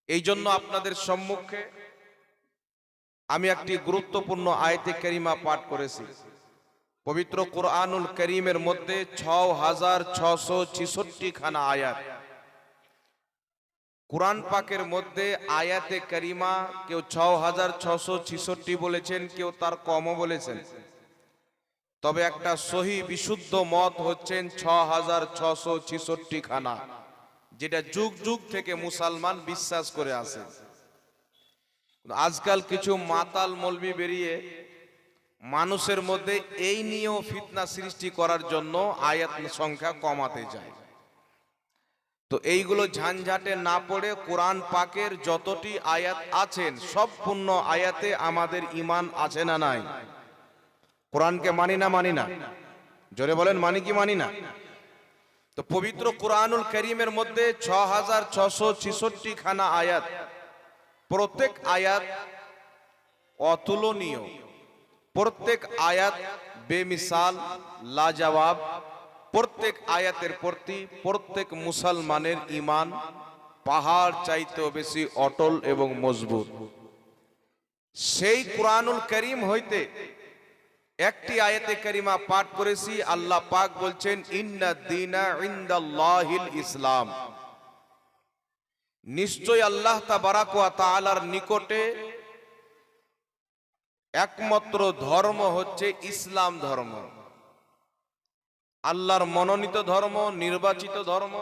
এই জন্য আপনাদের সম্মুখে আমি একটি গুরুত্বপূর্ণ আয়াতে কারিমা পাঠ করেছি। পবিত্র কুরআনুল কারীমের মধ্যে ৬৬৬৬ খানা আয়াত। কুরআন পাকের মধ্যে আয়াতে কারিমা কেউ ৬৬৬৬ বলেছেন, কেউ তার কমও বলেছেন। তবে একটা সহি বিশুদ্ধ মত হচ্ছেন ৬৬৬৬ খানা, যেটা যুগ যুগ থেকে মুসলমান বিশ্বাস করে আসে। আজকাল কিছু মাতাল মৌলবি বেরিয়ে মানুষের মধ্যে এই নিয়েও ফিতনা সৃষ্টি করার জন্য আয়াত সংখ্যা কমাতে যায়। তো এইগুলো ঝঞ্ঝাটে না পড়ে কোরআন পাকের যতটি আয়াত আছেন সম্পূর্ণ আয়াতে আমাদের ঈমান আছে না নাই? কোরআনকে মানি না মানি না? জোরে বলেন, মানি কি মানি না? তো পবিত্র কুরআনুল কারীমের মধ্যে ৬৬৬৬ খানা আয়াত। প্রত্যেক আয়াত অতুলনীয়, প্রত্যেক আয়াত বেমিসাল, লাজবাব। প্রত্যেক আয়াতের প্রতি প্রত্যেক মুসলমানের ঈমান পাহাড় চাইতেও বেশি অটল এবং মজবুত। সেই কুরআনুল কারীম হইতে একটি আয়াতে কারিমা পাঠ করেছি। আল্লাহ পাক বলছেন, ইন্নাদ দীনা ইনদাল্লাহিল ইসলাম। নিশ্চয় আল্লাহ তাবারাক ওয়া তাআলার নিকটে একমাত্র ধর্ম হচ্ছে ইসলাম ধর্ম। আল্লাহর মনোনীত ধর্ম, নির্বাচিত ধর্ম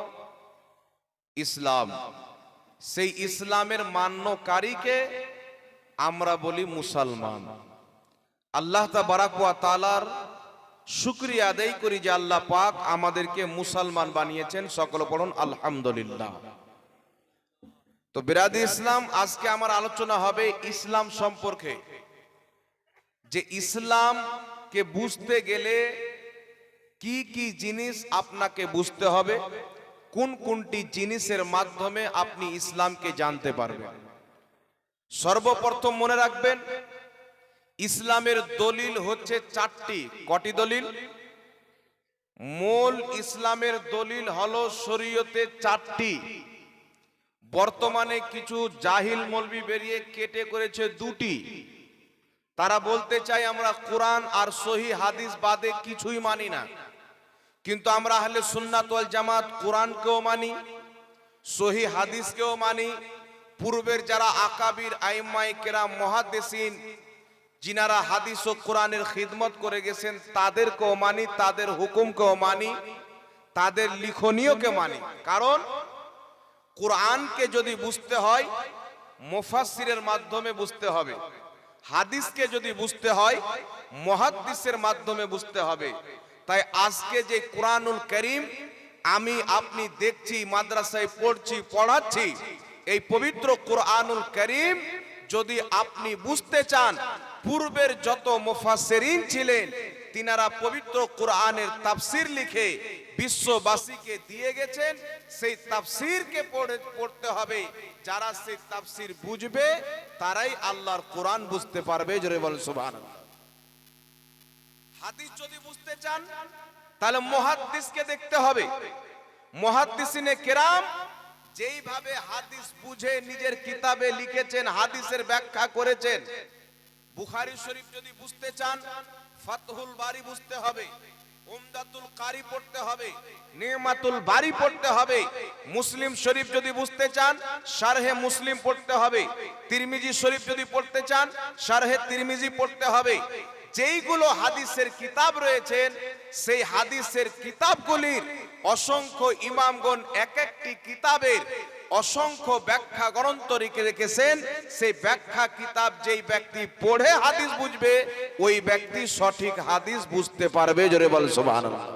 ইসলাম। সেই ইসলামের মান্যকারীকে আমরা বলি মুসলমান। আল্লাহ তাবারাক ওয়া তাআলার শুকরিয়া আদায় করি যে আল্লাহ পাক আমাদেরকে মুসলমান বানিয়েছেন। সকলে পড়ুন আলহামদুলিল্লাহ। তো বিরাদি ইসলাম, আজকে আমার আলোচনা হবে ইসলাম সম্পর্কে, যে ইসলামকে বুঝতে গেলে কি কি জিনিস আপনাকে বুঝতে হবে, কোন কোনটি জিনিসের মাধ্যমে আপনি ইসলামকে জানতে পারবেন। সর্বপ্রথম মনে রাখবেন, ইসলামের দলিল হচ্ছে চারটি। কটি দলিল? মূল ইসলামের দলিল হলো শরীয়তে চারটি। বর্তমানে কিছু জাহিল মৌলবি বেরিয়ে কেটে করেছে দুটি। তারা বলতে চায় আমরা কোরআন আর সহি হাদিস বাদে কিছুই মানি না। কিন্তু আমরা আহলে সুন্নাত ওয়াল জামাত কোরআনকেও মানি, সহি হাদিসকেও মানি। পূর্বের যারা আকাবির আইম্মায়ে কেরাম মুহাদ্দিসিন, যিনারা হাদিস ও কোরআনের খিদমত করে গেছেন, তাদেরকেও মানি, তাদের হুকুমকেও মানি, তাদের লিখনীয়কে মানি। কারণ কোরআনকে যদি বুঝতে হয় মুফাসসিরের মাধ্যমে বুঝতে হবে, হাদিসকে যদি বুঝতে হয় মুহাদ্দিসের মাধ্যমে বুঝতে হবে। তাই আজকে যে কুরআনুল কারীম আমি আপনি দেখছি, মাদ্রাসায় পড়ছি, পড়াচ্ছি, এই পবিত্র কুরআনুল কারীম যদি আপনি বুঝতে চান, পূর্বের যত মুফাসসিরিন ছিলেন তিনারা পবিত্র কুরআনের তাফসীর লিখে বিশ্ববাসীকে দিয়ে গেছেন। সেই তাফসীরকে পড়তে হবে। যারা সেই তাফসীর বুঝবে তারাই আল্লাহর কোরআন বুঝতে পারবে। জোরে বল সুবহানাল্লাহ। হাদিস যদি বুঝতে চান তাহলে মুহাদ্দিসকে দেখতে হবে। মুহাদ্দিসিনে কেরাম যেইভাবে হাদিস বুঝে নিজের কিতাবে লিখেছেন, হাদিসের ব্যাখ্যা করেছেন। বুখারী শরীফ যদি বুঝতে চান ফাতহুল বারী বুঝতে হবে, উমদাতুল কারি পড়তে হবে, নিমাতুল বারী পড়তে হবে। মুসলিম শরীফ যদি বুঝতে চান শারহে মুসলিম পড়তে হবে। তিরমিজি শরীফ যদি পড়তে চান শারহে তিরমিজি পড়তে হবে। যেইগুলো হাদিসের কিতাব রয়েছেন সেই হাদিসের কিতাবগুলির অসংখ্য ইমামগণ এক একটি কিতাবের অসংখ্য ব্যাখ্যা গ্রন্থ রেখেছেন। সেই ব্যাখ্যা কিতাব যেই ব্যক্তি পড়ে হাদিস বুঝবে ওই ব্যক্তি সঠিক হাদিস বুঝতে পারবে। জোরে বল সুবহানাল্লাহ।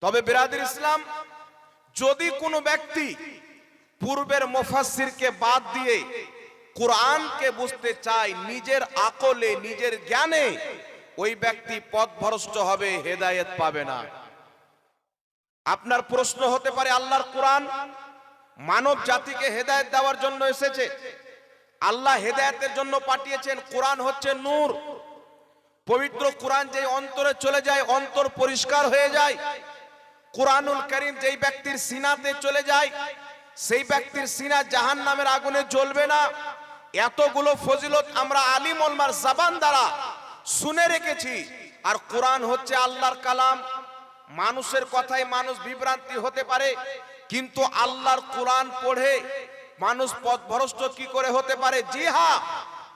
তবে বিরাদর ইসলাম, যদি কোনো ব্যক্তি পূর্বের মুফাসসিরকে বাদ দিয়ে কোরআনকে বুঝতে চায় নিজের আকলে, নিজের জ্ঞানে, ওই ব্যক্তি পথভ্রষ্ট হবে, হেদায়েত পাবে না। আপনার প্রশ্ন হতে পারে, আল্লাহর কোরআন মানব জাতিকে হেদায়েত দেওয়ার জন্য এসেছে, আল্লাহ হেদায়েতের জন্য পাঠিয়েছেন। কোরআন হচ্ছে নূর। পবিত্র কোরআন যেই অন্তরে চলে যায় অন্তর পরিষ্কার হয়ে যায়। কোরআনুল কারীম যেই ব্যক্তির সিনাতে চলে যায় সেই ব্যক্তির সিনা জাহান্নামের আগুনে জ্বলবে না। এতগুলো ফজিলত আমরা আলিম ওলামার জবান দ্বারা শুনে রেখেছি। আর কোরআন হচ্ছে আল্লাহর কালাম। মানুষের কথায় মানুষ বিভ্রান্তি হতে পারে, কিন্তু আল্লাহর কোরআন পড়ে মানুষ পথভ্রষ্ট কি করে হতে পারে? জি হ্যাঁ,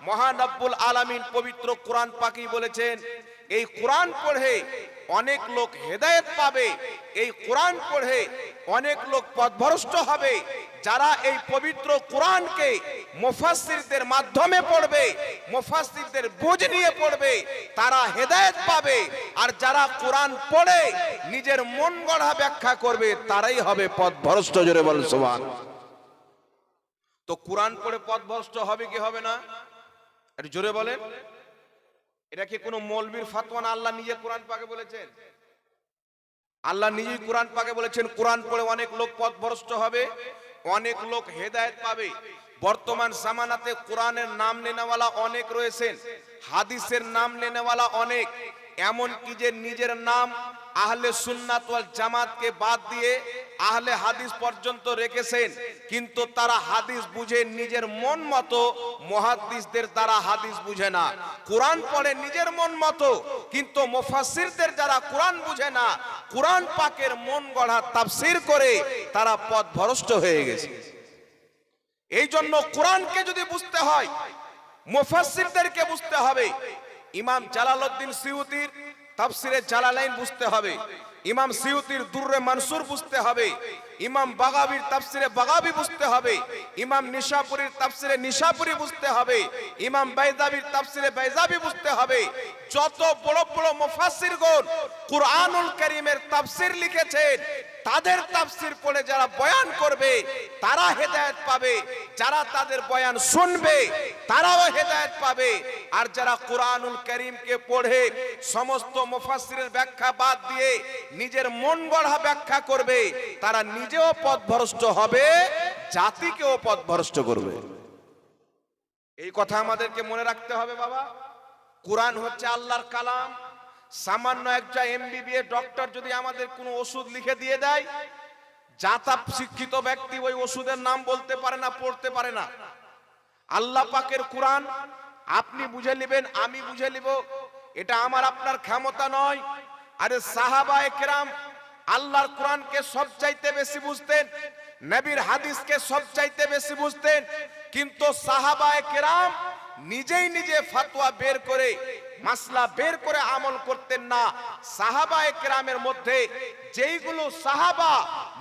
মহান রব্বুল আলামিন পবিত্র কোরআন পাকেই বলেছেন, এই কোরআন পড়ে অনেক লোক হেদায়েত পাবে, এই কোরআন পড়ে অনেক লোক পথভ্রষ্ট হবে। যারা এই পবিত্র কোরআনকে মুফাসসিরদের মাধ্যমে পড়বে, মুফাসসিরদের বুঝ নিয়ে পড়বে, তারা হেদায়েত পাবে। আর যারা কোরআন পড়ে নিজের মন গড়া ব্যাখ্যা করবে, তারাই হবে পথভ্রষ্ট। জোরে বল সুবহানাল্লাহ। তো কোরআন পড়ে পথভ্রষ্ট হবে কি হবে না? একটু জোরে বলেন। এটা কি কোনো মৌলবীর ফতোয়া না? আল্লাহ নিজে কোরআন পাকে বলেছেন। আল্লাহ নিজেই কোরআন পাকে বলেছেন, কোরআন পড়ে অনেক লোক পথভ্রষ্ট হবে, অনেক লোক হেদায়েত পাবে। বর্তমান জামানাতে কোরআনের নাম নেনেওয়ালা অনেক রয়েছেন, হাদিসের নাম নেনেওয়ালা অনেক, এমন কি যে নিজের নাম আহলে সুন্নাত ওয়াল জামাতকে বাদ দিয়ে আহলে হাদিস পর্যন্ত রেখেছেন। কিন্তু তারা হাদিস বুঝে নিজের মন মতো, মুহাদ্দিসদের দ্বারা হাদিস বুঝে না। কোরআন পড়ে নিজের মন মতো, কিন্তু মুফাসসিরদের যারা কোরআন বুঝে না, কোরআন পাকের মন গড়া তাফসীর করে তারা পথভ্রষ্ট হয়ে গেছে। এই জন্য কোরআনকে যদি বুঝতে হয়, মুফাসসিরদেরকে বুঝতে হবে। ইমাম জালালউদ্দিন সিয়ুতির তাফসিরে জালালাইন বুঝতে হবে, ইমাম সিয়ুতির দুররে মানসুর বুঝতে হবে, ইমাম বাগাবীর তাফসিরে বাগাবী বুঝতে হবে, ইমাম নিশাপুরীর তাফসিরে নিশাপুরী বুঝতে হবে, ইমাম বাইজাবির তাফসিরে বাইজাবী বুঝতে হবে। যত বড় বড় মুফাসসিরগণ কুরআনুল কারীমের তাফসির লিখেছেন, তাদের তাফসির পড়ে যারা বয়ান করবে তারা হেদায়েত পাবে, যারা তাদের বয়ান শুনবে তারাও হেদায়েত পাবে। আর যারা কুরআনুল কারীমকে পড়ে সমস্ত মুফাসসিরের ব্যাখ্যা বাদ দিয়ে নিজের মন গড়া ব্যাখ্যা করবে, তারা নিজেও পথভ্রষ্ট হবে, জাতিকেও পথভ্রষ্ট করবে। এই কথা আমাদেরকে মনে রাখতে হবে বাবা। কোরআন হচ্ছে আল্লাহর কালাম। সামান্য একটা এমবিবিএস ডক্টর যদি আমাদের কোনো ওষুধ লিখে দিয়ে দেয়, জাতা শিক্ষিত ব্যক্তি ওই ওষুধের নাম বলতে পারে না, পড়তে পারে না। আল্লাহ পাকের কোরআন আপনি বুঝে নেবেন, আমি বুঝে নিব, এটা আমার আপনার ক্ষমতা নয়। আরে সাহাবায়ে কেরাম আল্লাহর কোরআনকে সবচাইতে বেশি বুঝতেন, নবীর হাদিসকে সবচাইতে বেশি বুঝতেন, কিন্তু সাহাবায়ে কেরাম নিজেই নিজে ফতোয়া বের করে, মাসলা বের করে আমল করতেন না। সাহাবায়ে কেরামের মধ্যে যেইগুলো সাহাবা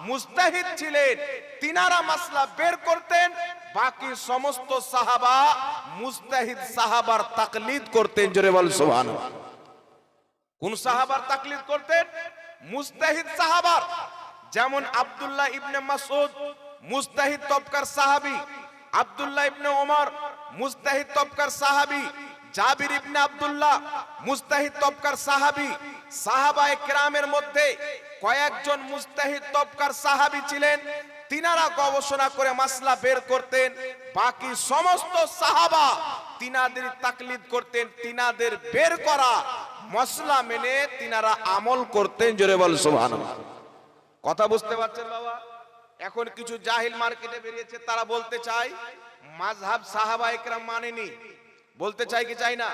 মুজতাহিদ ছিলেন, তিনারা মাসলা বের করতেন, বাকি সমস্ত সাহাবা মুজতাহিদ সাহাবার তাকলিদ করতেন। জোরে বল সুবহানাল্লাহ। কোন সাহাবার তাকলিদ করতেন? মুজতাহিদ সাহাবার। যেমন আব্দুল্লাহ ইবনে মাসউদ মুজতাহিদ তবকার সাহাবী, আব্দুল্লাহ ইবনে ওমর মুজতাহিদ তবকার সাহাবী, জাবির ইবনে আব্দুল্লাহ মুজতাহিদ তবকার সাহাবী। সাহাবায়ে কেরামের মধ্যে কয়েকজন মুজতাহিদ তবকার সাহাবী ছিলেন, তিনারা গবেষণা করে মাসলা বের করতেন, বাকি সমস্ত সাহাবা তিনাদের তাকলিদ করতেন, তিনাদের বের করা মসলা মেনে তিনারা আমল করতেন। জোরে বল সুবহানাল্লাহ। কথা বুঝতে পারছেন বাবা? এখন কিছু জাহিল মার্কেটে বেরিয়েছে, তারা বলতে চায় মাযহাব সাহাবায়ে কেরাম মানেনি, বলতে চাই কি চাই না?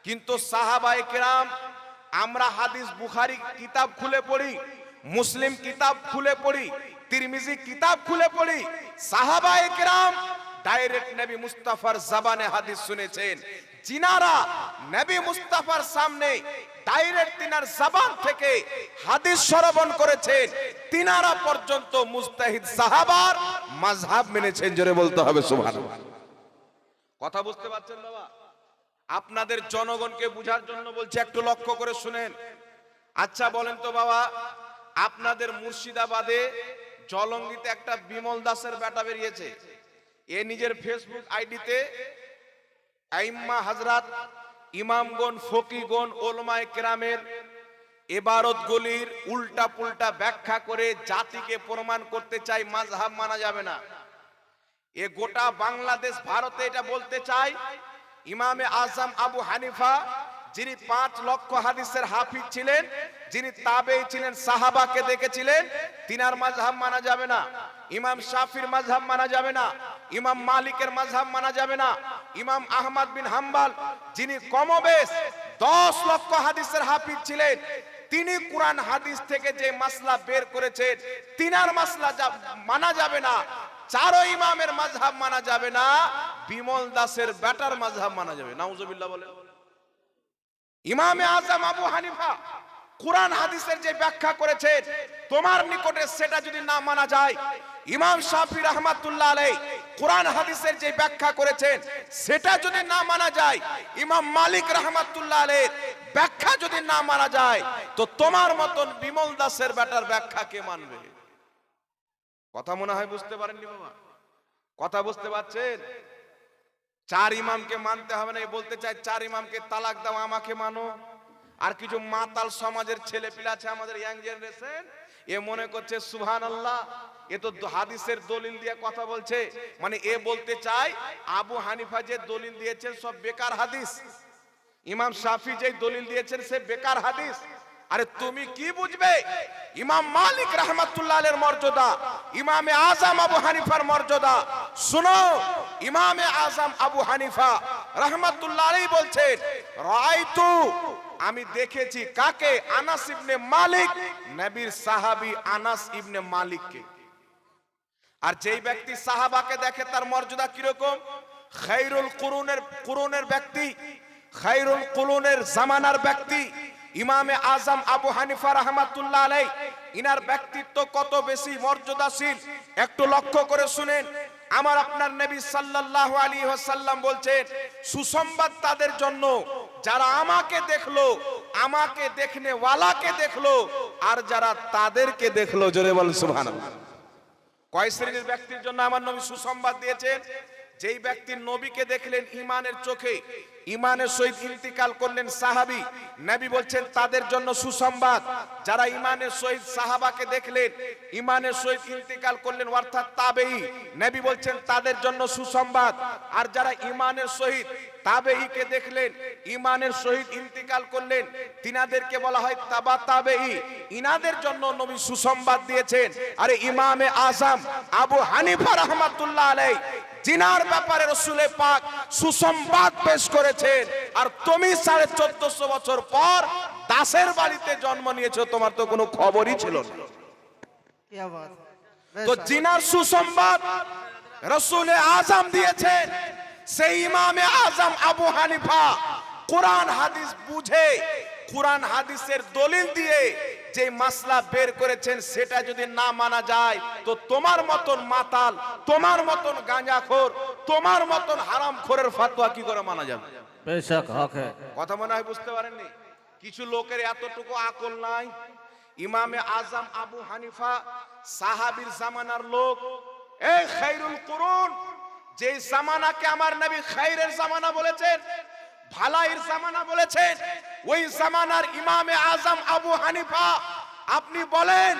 কিন্তু সাহাবায়ে কেরাম, আমরা হাদিস বুখারী কিতাব খুলে পড়ি, মুসলিম কিতাব খুলে পড়ি, তিরমিজি কিতাব খুলে পড়ি, সাহাবায়ে কেরাম ডাইরেক্ট নবী মুস্তাফার জবানে হাদিস শুনেছেন। जिनारा नबी मुस्ताफार सामने डायरेक्ट तिनार जबान থেকে হাদিস শ্রবণ করেছেন তিনারা পর্যন্ত মুস্তাহিদ সাহাবার মাযহাব মেনেছেন। জোরে বলতে হবে সুবহানাল্লাহ। কথা বুঝতে পারছেন বাবা? আপনাদের জনগণকে বুঝার জন্য বলছি, একটু লক্ষ্য করে শুনেন। আচ্ছা বলেন তো বাবা, আপনাদের মুর্শিদাবাদে জলঙ্গিতে একটা বিমল দাসের বেটা বেরিয়েছে, এ নিজের ফেসবুক আইডিতে আইম্মা হযরত ইমামগণ ফকিগণ ওলামায়ে কেরামের ইবারতগুলির উল্টা পুল্টা ব্যাখ্যা করে জাতিকে প্রমাণ করতে চাই মাযহাব মানা যাবে না। এ গোটা বাংলাদেশ ভারতে এটা বলতে চাই, ইমামে আজম আবু হানিফা যিনি 5 লক্ষ হাদিসের হাফিজ ছিলেন, যিনি তাবেঈ ছিলেন, সাহাবাকে দেখেছিলেন, তিনার মাযহাব মানা যাবে না। ইমাম শাফির মাযহাব মানা যাবে না, ইমাম মালিকের মাযহাব মানা যাবে না। ইমাম আহমদ বিন হাম্বল যিনি কমবেশ 10 লক্ষ হাদিসের হাফিজ ছিলেন, তিনি কোরআন হাদিস থেকে যে মাসলা বের করেছেন তিনার মাসলা মানা যাবে না। চারো ইমামের মাযহাব মানা যাবে না, বিমল দাসের বেটার মাযহাব মানা যাবে। নাউজুবিল্লাহ বলেন। ইমামে আজম আবু হানিফা কোরআন হাদিসের যে ব্যাখ্যা করেছেন তোমার নিকটে সেটা যদি না মানা যায়, ইমাম শাফি রাহমাতুল্লাহ আলাইহি কোরআন হাদিসের যে ব্যাখ্যা করেছেন সেটা যদি না মানা যায়, ইমাম মালিক রাহমাতুল্লাহ আলাইহির ব্যাখ্যা যদি না মানা যায়, তো তোমার মতন বিমল দাসের বেটার ব্যাখ্যা কে মানবে? কথা মনে হয় বুঝতে পারেননি বাবা? কথা বুঝতে পারছেন? চার ইমামকে মানতে হবে না, বলতে চাই চার ইমামকে তালাক দাও, আমাকে মানো। আর কিছু মাতাল সমাজের ছেলে পিলা আছে আমাদের ইয়াং জেনারেশন, এ মনে করছে সুবহানাল্লাহ, এ তো হাদিসের দলিল দিয়ে কথা বলছে, মানে এ বলতে চাই আবু হানিফা যে দলিল দিয়েছেন সব বেকার হাদিস, ইমাম শাফি যে দলিল দিয়েছেন সে বেকার হাদিস। আরে তুমি কি বুঝবে ইমাম মালিক রাহমাতুল্লাহ আলাইহির মর্যাদা, ইমামে আজম আবু হানিফার মর্যাদা? শুনো, ইমামে আজম আবু হানিফা রাহমাতুল্লাহ আলাইহি বলছেন, রাআইতু, আমি দেখেছি কাকে? আনাস ইবনে মালিক, নবীর সাহাবী আনাস ইবনে মালিককে। আর যেই ব্যক্তি সাহাবাকে দেখে তার মর্যাদা কি রকম? খায়রুল কুরুনের ব্যক্তি, খায়রুল কুরুনের জামানার ব্যক্তি ইমামে আজম আবু হানিফা রাহমাতুল্লাহ আলাইহি, ইনার ব্যক্তিত্ব কত বেশি মর্যাদাশীল একটু লক্ষ্য করে শুনেন। আমার আপনার নবী সাল্লাল্লাহু আলাইহি ওয়াসাল্লাম বলছেন, সুসংবাদ তাদের জন্য যারা আমাকে দেখলো, আমাকে দেখনে ওয়ালাকে দেখলো, আর যারা তাদেরকে দেখলো। জোরে বল সুবহানাল্লাহ। কয় শ্রেণীর ব্যক্তির জন্য আমার নবী সুসংবাদ দিয়েছেন? যেই ব্যক্তি নবীকে দেখলেন ইমানের চোখে, ইমানের সহিত ইন্তিকাল করলেন সাহাবী, নবী বলছেন তাদের জন্য সুসংবাদ। যারা ইমানের সহিত সাহাবাকে দেখলেন, ইমানের সহিত ইন্তিকাল করলেন অর্থাৎ তাবেঈ, নবী বলছেন তাদের জন্য সুসংবাদ। আর যারা ইমানের সহিত তাবেঈকে দেখলেন, ইমানের সহিত ইন্তিকাল করলেন, তিনাদেরকে বলা হয় তাবা তাবেঈ, ইনাদের জন্য নবী সুসংবাদ দিয়েছেন। আরে ইমামে আজম আবু হানিফা রাহমাতুল্লাহ আলাইহি জিনার ব্যাপারে রাসূল পাক সুসংবাদ পেশ করেছেন, আর তুমি 1450 বছর পর দাসের বাড়িতে জন্ম নিয়েছো, তোমার তো কোনো খবরই ছিল না। তো জিনার সুসংবাদ রাসূল আজম দিয়েছেন, সেই ইমামে আজম আবু হানিফা কোরআন হাদিস বুঝে, কোরআন হাদিসের দলিল দিয়ে যে মাসলা বের করেছেন সেটা যদি না মানা যায়, তো তোমার মতন মাতাল, তোমার মতন গাঁজাখোর, তোমার মতন হারামখোরের ফতোয়া কি করে মানা যাবে? বেশক হক है। কথা মনে হয় বুঝতে পারেননি? কিছু লোকের এতটুকু আকল নাই। ইমামে আজম আবু হানিফা সাহাবীর জামানার লোক, এই খায়রুল কুরুন, যে জামানাকে আমার নবী খায়রের জামানা বলেছেন, ভালাইয়ের জামানা বলেছেন, ওই জামানার ইমামে আজম আবু হানিফা, আপনি বলেন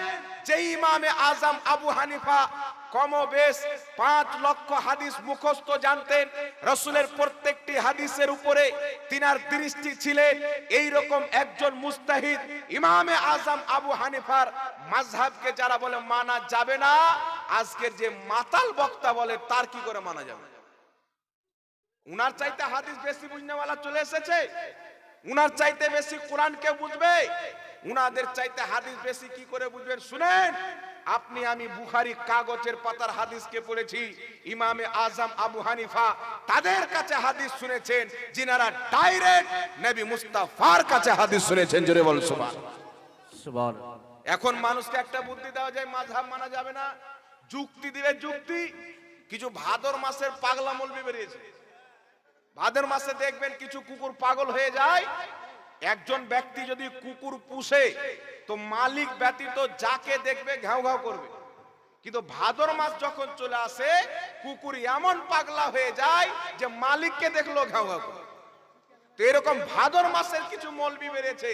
যে ইমামে আজম আবু হানিফা কমবেশ 5 লক্ষ হাদিস মুখস্থ জানতেন, রাসূলের প্রত্যেকটি হাদিসের উপরে তিনার দৃষ্টি ছিলেন। এই রকম একজন মুস্তাহিদ ইমামে আজম আবু হানিফার মাযহাবকে যারা বলে মানা যাবে না, আজকের যে মাতাল বক্তা বলে তার কি করে মানা যাবে? উনার চাইতে হাদিস বেশি বুঝনেওয়ালা চলে এসেছে, উনার চাইতে বেশি কোরআনকে বুঝবে, উনাদের চাইতে হাদিস বেশি কি করে বুঝবেন? শুনেন, আপনি আমি বুখারী কাগজের পাতার হাদিসকে পড়েছি, ইমামে আজম আবু হানিফা তাদের কাছে হাদিস শুনেছেন যিনারা ডাইরেক্ট নবী মুস্তাফার কাছে হাদিস শুনেছেন। জোরে বল সুবহানাল্লাহ। এখন মানুষকে একটা বুদ্ধি দেওয়া যায় মাযহাব মানা যাবে না, যুক্তি দিবে যুক্তি। কিছু ভাদর মাসের পাগলা মৌলবি বেরিয়েছে, ভাদর মাসে দেখবেন কিছু কুকুর পাগল হয়ে যায়। একজন ব্যক্তি যদি কুকুর পুষে তো মালিক ব্যতীত যাকে দেখবে ঘাউ ঘাউ করবে, কিন্তু ভাদর মাস যখন চলে আসে কুকুর এমন পাগলা হয়ে যায় যে মালিককে দেখলো ঘাউ ঘাউ করে। তো এরকম ভাদর মাসের কিছু মৌলবি বেরিয়েছে,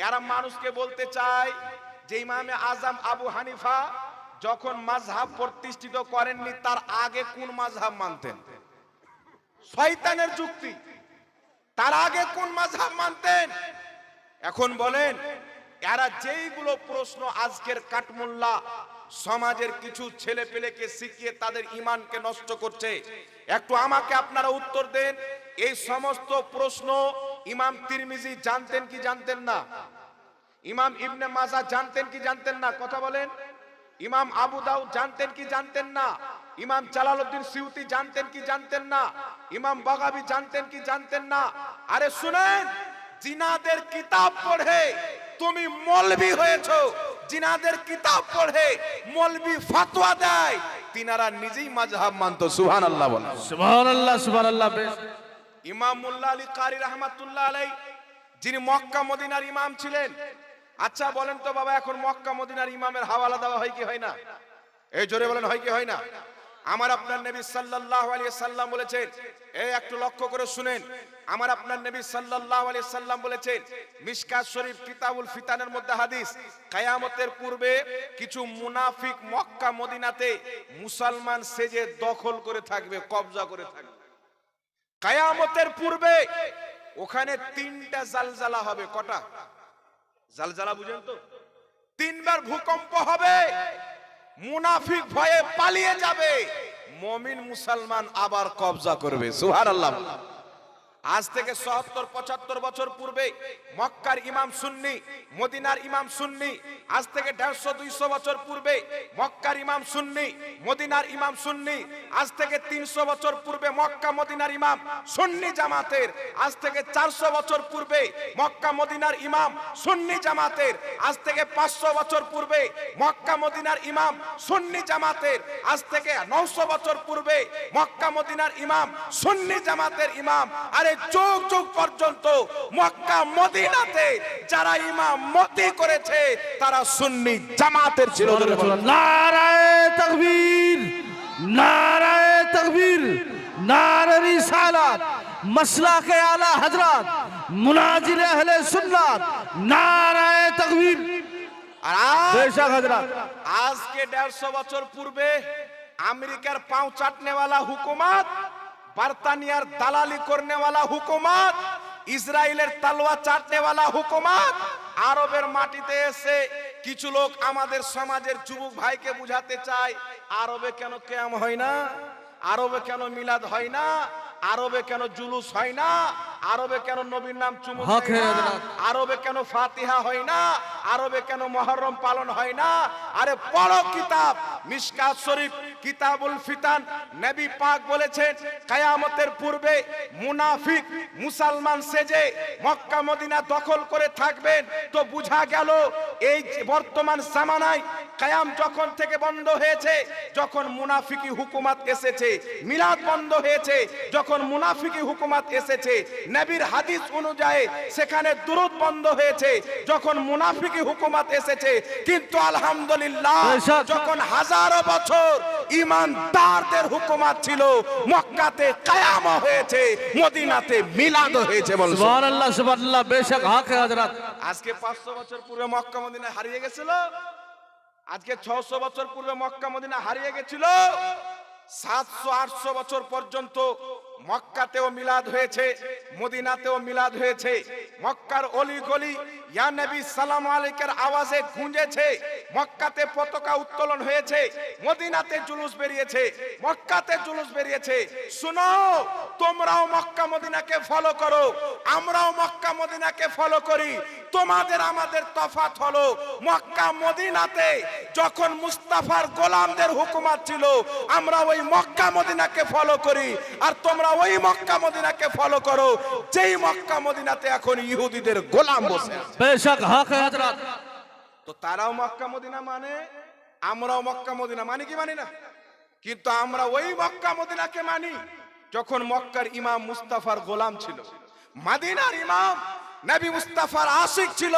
এরা মানুষকে বলতে চায় যে ইমামে আজম আবু হানিফা যখন মাযহাব প্রতিষ্ঠিত করেননি তার আগে কোন মাযহাব মানতেন? শয়তানের যুক্তি, তার আগে কোন মাযহাব মানতেন? এখন বলেন এরা যেইগুলো প্রশ্ন আজকের কাঠমোল্লা সমাজের কিছু ছেলে পেলেকে শিখিয়ে তাদের ঈমানকে নষ্ট করছে, একটু আমাকে আপনারা উত্তর দেন। এই সমস্ত প্রশ্ন ইমাম তিরমিজি জানতেন কি জানতেন না? ইমাম ইবনে মাজাহ জানতেন কি জানতেন না? কথা বলেন। ইমাম আবু দাউদ জানতেন কি জানতেন না? ইমাম জালালউদ্দিন সিউতি জানতেন কি জানতেন না? ইমাম বাগাবী জানতেন কি জানতেন না? আরে শুনেন, জিনাদের কিতাব পড়ে তুমি মৌলবি হয়েছো, জিনাদের কিতাব পড়ে মৌলবি ফতোয়া দেয়, তিনারা নিজেই মাযহাব মানতো। সুবহানাল্লাহ বলেন। সুবহানাল্লাহ সুবহানাল্লাহ। ইমাম মুল্লা আলী কারি রাহমাতুল্লাহ আলাইহি, যিনি মক্কা মদিনার ইমাম ছিলেন। আচ্ছা বলেন তো বাবা, এখন মক্কা মদিনার ইমামের হাওয়ালা দেওয়া হয় কি হয় না? এই জোরে বলেন, হয় কি হয় না? আমার আপনার নবী সাল্লাল্লাহু আলাইহি সাল্লাম বলেছেন, এই একটু লক্ষ্য করে শুনেন, আমার আপনার নবী সাল্লাল্লাহু আলাইহি সাল্লাম বলেছেন, মিশকাত শরীফ কিতাবুল ফিতানের মধ্যে হাদিস, কিয়ামতের পূর্বে কিছু মুনাফিক মক্কা মদিনাতে মুসলমান সেজে দখল করে থাকবে, কবজা করে থাকবে। কিয়ামতের পূর্বে ওখানে তিনটা জালজালা হবে। কটা জালজালা বুঝেন তো? তিনবার ভূকম্প হবে, মুনাফিক ভয়ে পালিয়ে যাবে, মুমিন মুসলমান আবার কবজা করবে। সুবহানাল্লাহ। আজ থেকে ৭০-৭৫ বছর পূর্বে মক্কার ইমাম সুন্নি, মদিনার ইমাম সুন্নি। আজ থেকে ১৫০-২০০ বছর পূর্বে মক্কার ইমাম সুন্নি, মদিনার ইমাম সুন্নি। আজ থেকে ৩০০ বছর পূর্বে মক্কা মদিনার ইমাম সুন্নি জামাতের। আজ থেকে ৪০০ বছর পূর্বে মক্কা মদিনার ইমাম সুন্নি জামাতের। আজ থেকে ৫০০ বছর পূর্বে মক্কা মদিনার ইমাম সুন্নি জামাতের। আজ থেকে ৯০০ বছর পূর্বে মক্কা মদিনার ইমাম সুন্নি জামাতের ইমাম। আরে যুগ যুগ পর্যন্ত মক্কা মদিনাতে যারা ইমামতি করেছে তারা সুন্নি জামাতের ছিল। নারায়ে তাকবীর, নারায়ে তাকবীর, নারে রিসালাত, মাসলাকে আলা হযরত, মুনাজির আহলে সুন্নাত, নারায়ে তাকবীর। বেশক হযরত, আজকে ১৫০ বছর পূর্বে আমেরিকার পাঁও চাটনেওয়ালা হুকুমত, বার্তানিয়ার দালালি করনেওয়ালা হুকুমত, ইসরায়েলের তালওয়া চাটনেওয়ালা হুকুমত আরবের মাটিতে এসে কিছু লোক আমাদের সমাজের যুবক ভাইকে বুঝাতে চায়, আরবে কেন কিয়াম হয় না, আরবে কেন মিলাদ হয় না, আরবে কেন জুলুস হয় না, আরবে কেন নবীর নাম চুমু দেয় না, আরবে কেন ফাতিহা হয় না, আরবে কেন মুহররম পালন হয় না। আরে পড়ো কিতাব মিশকাত শরীফ কিতাবুল ফিতান, নবী পাক বলেছেন কিয়ামতের পূর্বে মুনাফিক মুসলমান সেজে মক্কা মদিনা দখল করে থাকবেন। তো বুঝা গেল এই বর্তমান জামানায় কিয়াম যখন থেকে বন্ধ হয়েছে, যখন মুনাফিকি হুকুমত এসেছে, মিলাদ বন্ধ হয়েছে, যখন মুনাফিকি হুকুমত এসেছে, নবীর হাদিস অনুযায়ী সেখানে দুরূদ বন্ধ হয়েছে, যখন মুনাফিকি হুকুমত এসেছে। কিন্তু আলহামদুলিল্লাহ, যখন হাজারো বছর ঈমানদারদের হুকুমত ছিল, মক্কাতে কিয়াম হয়েছে, মদিনাতে মিলাদ হয়েছে। বল সুবহানাল্লাহ সুবহানাল্লাহ। বেশক হক হযরত। আজকে ৫০০ বছর পূর্বে মক্কা মদিনা হারিয়ে গেছিল, আজকে ৬০০ বছর পূর্বে মক্কা মদিনা হারিয়ে গেছিল। ৭০০-৮০০ বছর পর্যন্ত মক্কাতেও মিলাদ হয়েছে, মদিনাতেও মিলাদ হয়েছে। মক্কার অলি গলি ইয়া নবী সালাম আলাইকের আওয়াজে গুঁজেছে, মক্কাতে পতাকা উত্তোলন হয়েছে, মদিনাতে জুলুস বেরিয়েছে, মক্কাতে জুলুস বেরিয়েছে। শুনো, তোমরাও মক্কা মদিনাকে ফলো করো, আমরাও মক্কা মদিনাকে ফলো করি। তোমাদের আমাদের তফাৎ হলো, মক্কা মদিনাতে যখন মুস্তাফার গোলামদের হুকুমত ছিল, আমরা ওই মক্কা মদিনাকে ফলো করি, আর তোমরা ওই মক্কা মদিনাকে ফলো করো যেই মক্কা মদিনাতে এখন ইহুদিদের গোলাম বসে। বেশক হক হযরত। তো তারাও মক্কা মদিনা মানে, আমরাও মক্কা মদিনা মানি কি মানি না? কিন্তু আমরা ওই মক্কা মদিনাকে মানি যখন মক্কার ইমাম মুস্তাফার গোলাম ছিল, মদিনার ইমাম নবী মুস্তাফার আশিক ছিল,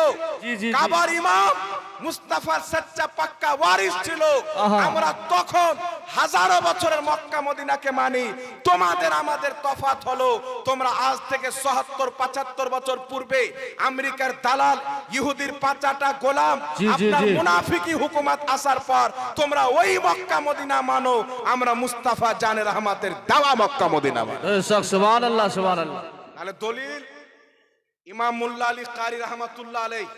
কাবার ইমাম মুস্তাফার সচ্চা পাক্কা ওয়ারিস ছিল। আমরা তখন হাজারো বছরের মক্কা মদিনাকে মানি। তোমাদের আমাদের তফাৎ হলো, তোমরা আজ থেকে ৭০-৭৫ বছর পূর্বে আমেরিকার দালাল ইহুদির পাঁচাটা গোলাম, আপনার মুনাফিকি হুকুমত আসার পর তোমরা ওই মক্কা মদিনা মানো, আমরা মুস্তাফা জানে রহমাতের দাওয়া মক্কা মদিনা মানো। সুবহানাল্লাহ সুবহানাল্লাহ। তাহলে দলিল ইমাম মুল্লা আলী কারি রহমাতুল্লাহ আলাইহি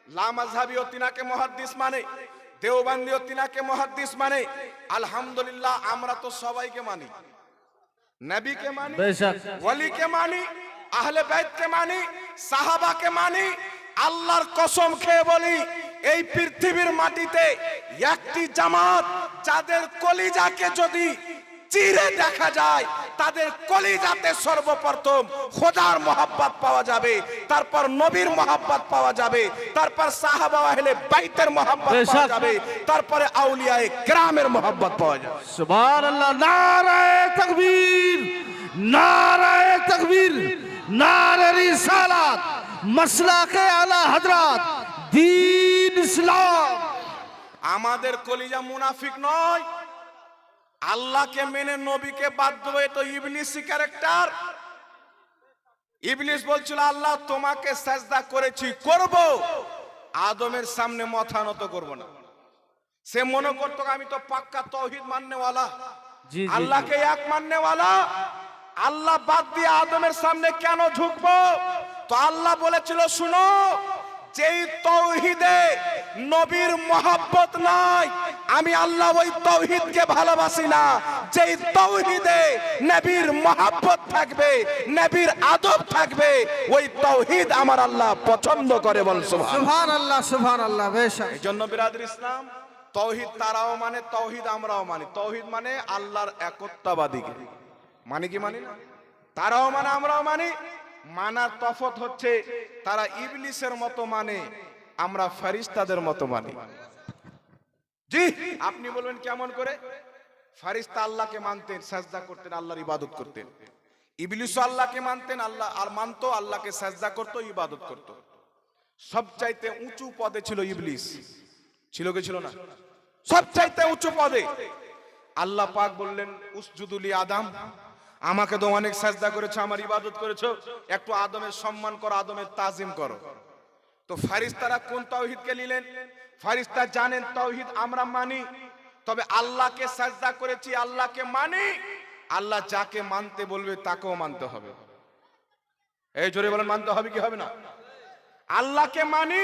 লামাযহাবিও তিনাকে মুহাদ্দিস মানে, দেওবন্দিও তিনাকে মুহাদ্দিস মানে। আলহামদুলিল্লাহ আমরা তো সবাইকে মানি, নবীকে মানি, बेशक ওয়ালিকে মানি, আহলে বাইতকে মানি, সাহাবাকে মানি। আল্লাহর কসম খেয়ে বলি, এই পৃথিবীর মাটিতে একটি জামাত যাদের কলিজাকে যদি চিরে দেখা যায়, তাদের কলিজাতে সর্বপ্রথম খোদার মহব্বত পাওয়া যাবে, তারপর নবীর মহব্বত পাওয়া যাবে, তারপর সাহাবা আহলে বাইতের মহব্বত পাওয়া যাবে, তারপরে আউলিয়ায়ে কেরামের মহব্বত পাওয়া যাবে। सुभान अल्लाह। नाराए तकबीर, नाराए तकबीर, नारे रिसालत, मसलाके आला हजरत, दीन इस्लाम। আমাদের কলিজা মুনাফিক নয়, আল্লাহকে মেনে নবীকে বাদ দেবো, এ তো ইবলিসি ক্যারেক্টার। ইবলিস বলছিল আল্লাহ তোমাকে সাজদা করেছি, করব, আদমের সামনে মাথা নত করব না। সে মনে করতো আমি তো পাক্কা তাওহীদ মাননেওয়ালা, जी जी আল্লাহকে এক মাননেওয়ালা, আল্লাহ বাদ দিয়ে আদমের সামনে কেন ঝুঁকবো? তো আল্লাহ বলেছিল শুনো, যেই তাওহীদে নবীর মহব্বত নাই, আমি আল্লাহ ওই তাওহীদকে ভালোবাসি না। যেই তাওহীদে নবীর মহব্বত থাকবে, নবীর আদব থাকবে, ওই তাওহীদ আমার আল্লাহ পছন্দ করে। বল সুবহান। सुभान अल्लाह, सुभान अल्लाह। बेशक এই জন্য বিরাদর ইসলাম, তাওহীদ তারাও মানে, তাওহীদ আমরাও মানি। তাওহীদ মানে আল্লাহর একত্ববাদীকে মানে, কি মানি না? তারাও মানে আমরাও মানি। মানার তফাৎ হচ্ছে, তারা ইবলিসের মতো মানে, আমরা ফেরেশতাদের মতো মানি। জি, আপনি বলবেন কেমন করে? ফেরেশতা আল্লাহকে মানতেন, সাজদা করতেন, আল্লাহর ইবাদত করতেন। ইবলিসও আল্লাহকে মানতেন, আল্লাহ আর মানতো, আল্লাহকে সাজদা করতো, ইবাদত করতো। সবচাইতে উঁচু পদে ছিল ইবলিস। ছিল কি ছিল না? সবচাইতে উঁচু পদে। আল্লাহ পাক বললেন উসজুদুলি আদম, আমাকে তো অনেক সাজদা করেছো, আমার ইবাদত করেছো, একটু আদমের সম্মান করো, আদমের তাজিম করো। তো ফেরেশতারা কোন তাওহীদকে নিলেন? ফেরেশতা জানেন তাওহীদ আমরা মানি, তবে আল্লাহকে সাজদা করেছি, আল্লাহকে মানি। আল্লাহ যাকে মানতে বলবে তাকেও মানতে হবে। এই জোরে বলেন, মানতে হবে কি হবে না? আল্লাহকে মানি,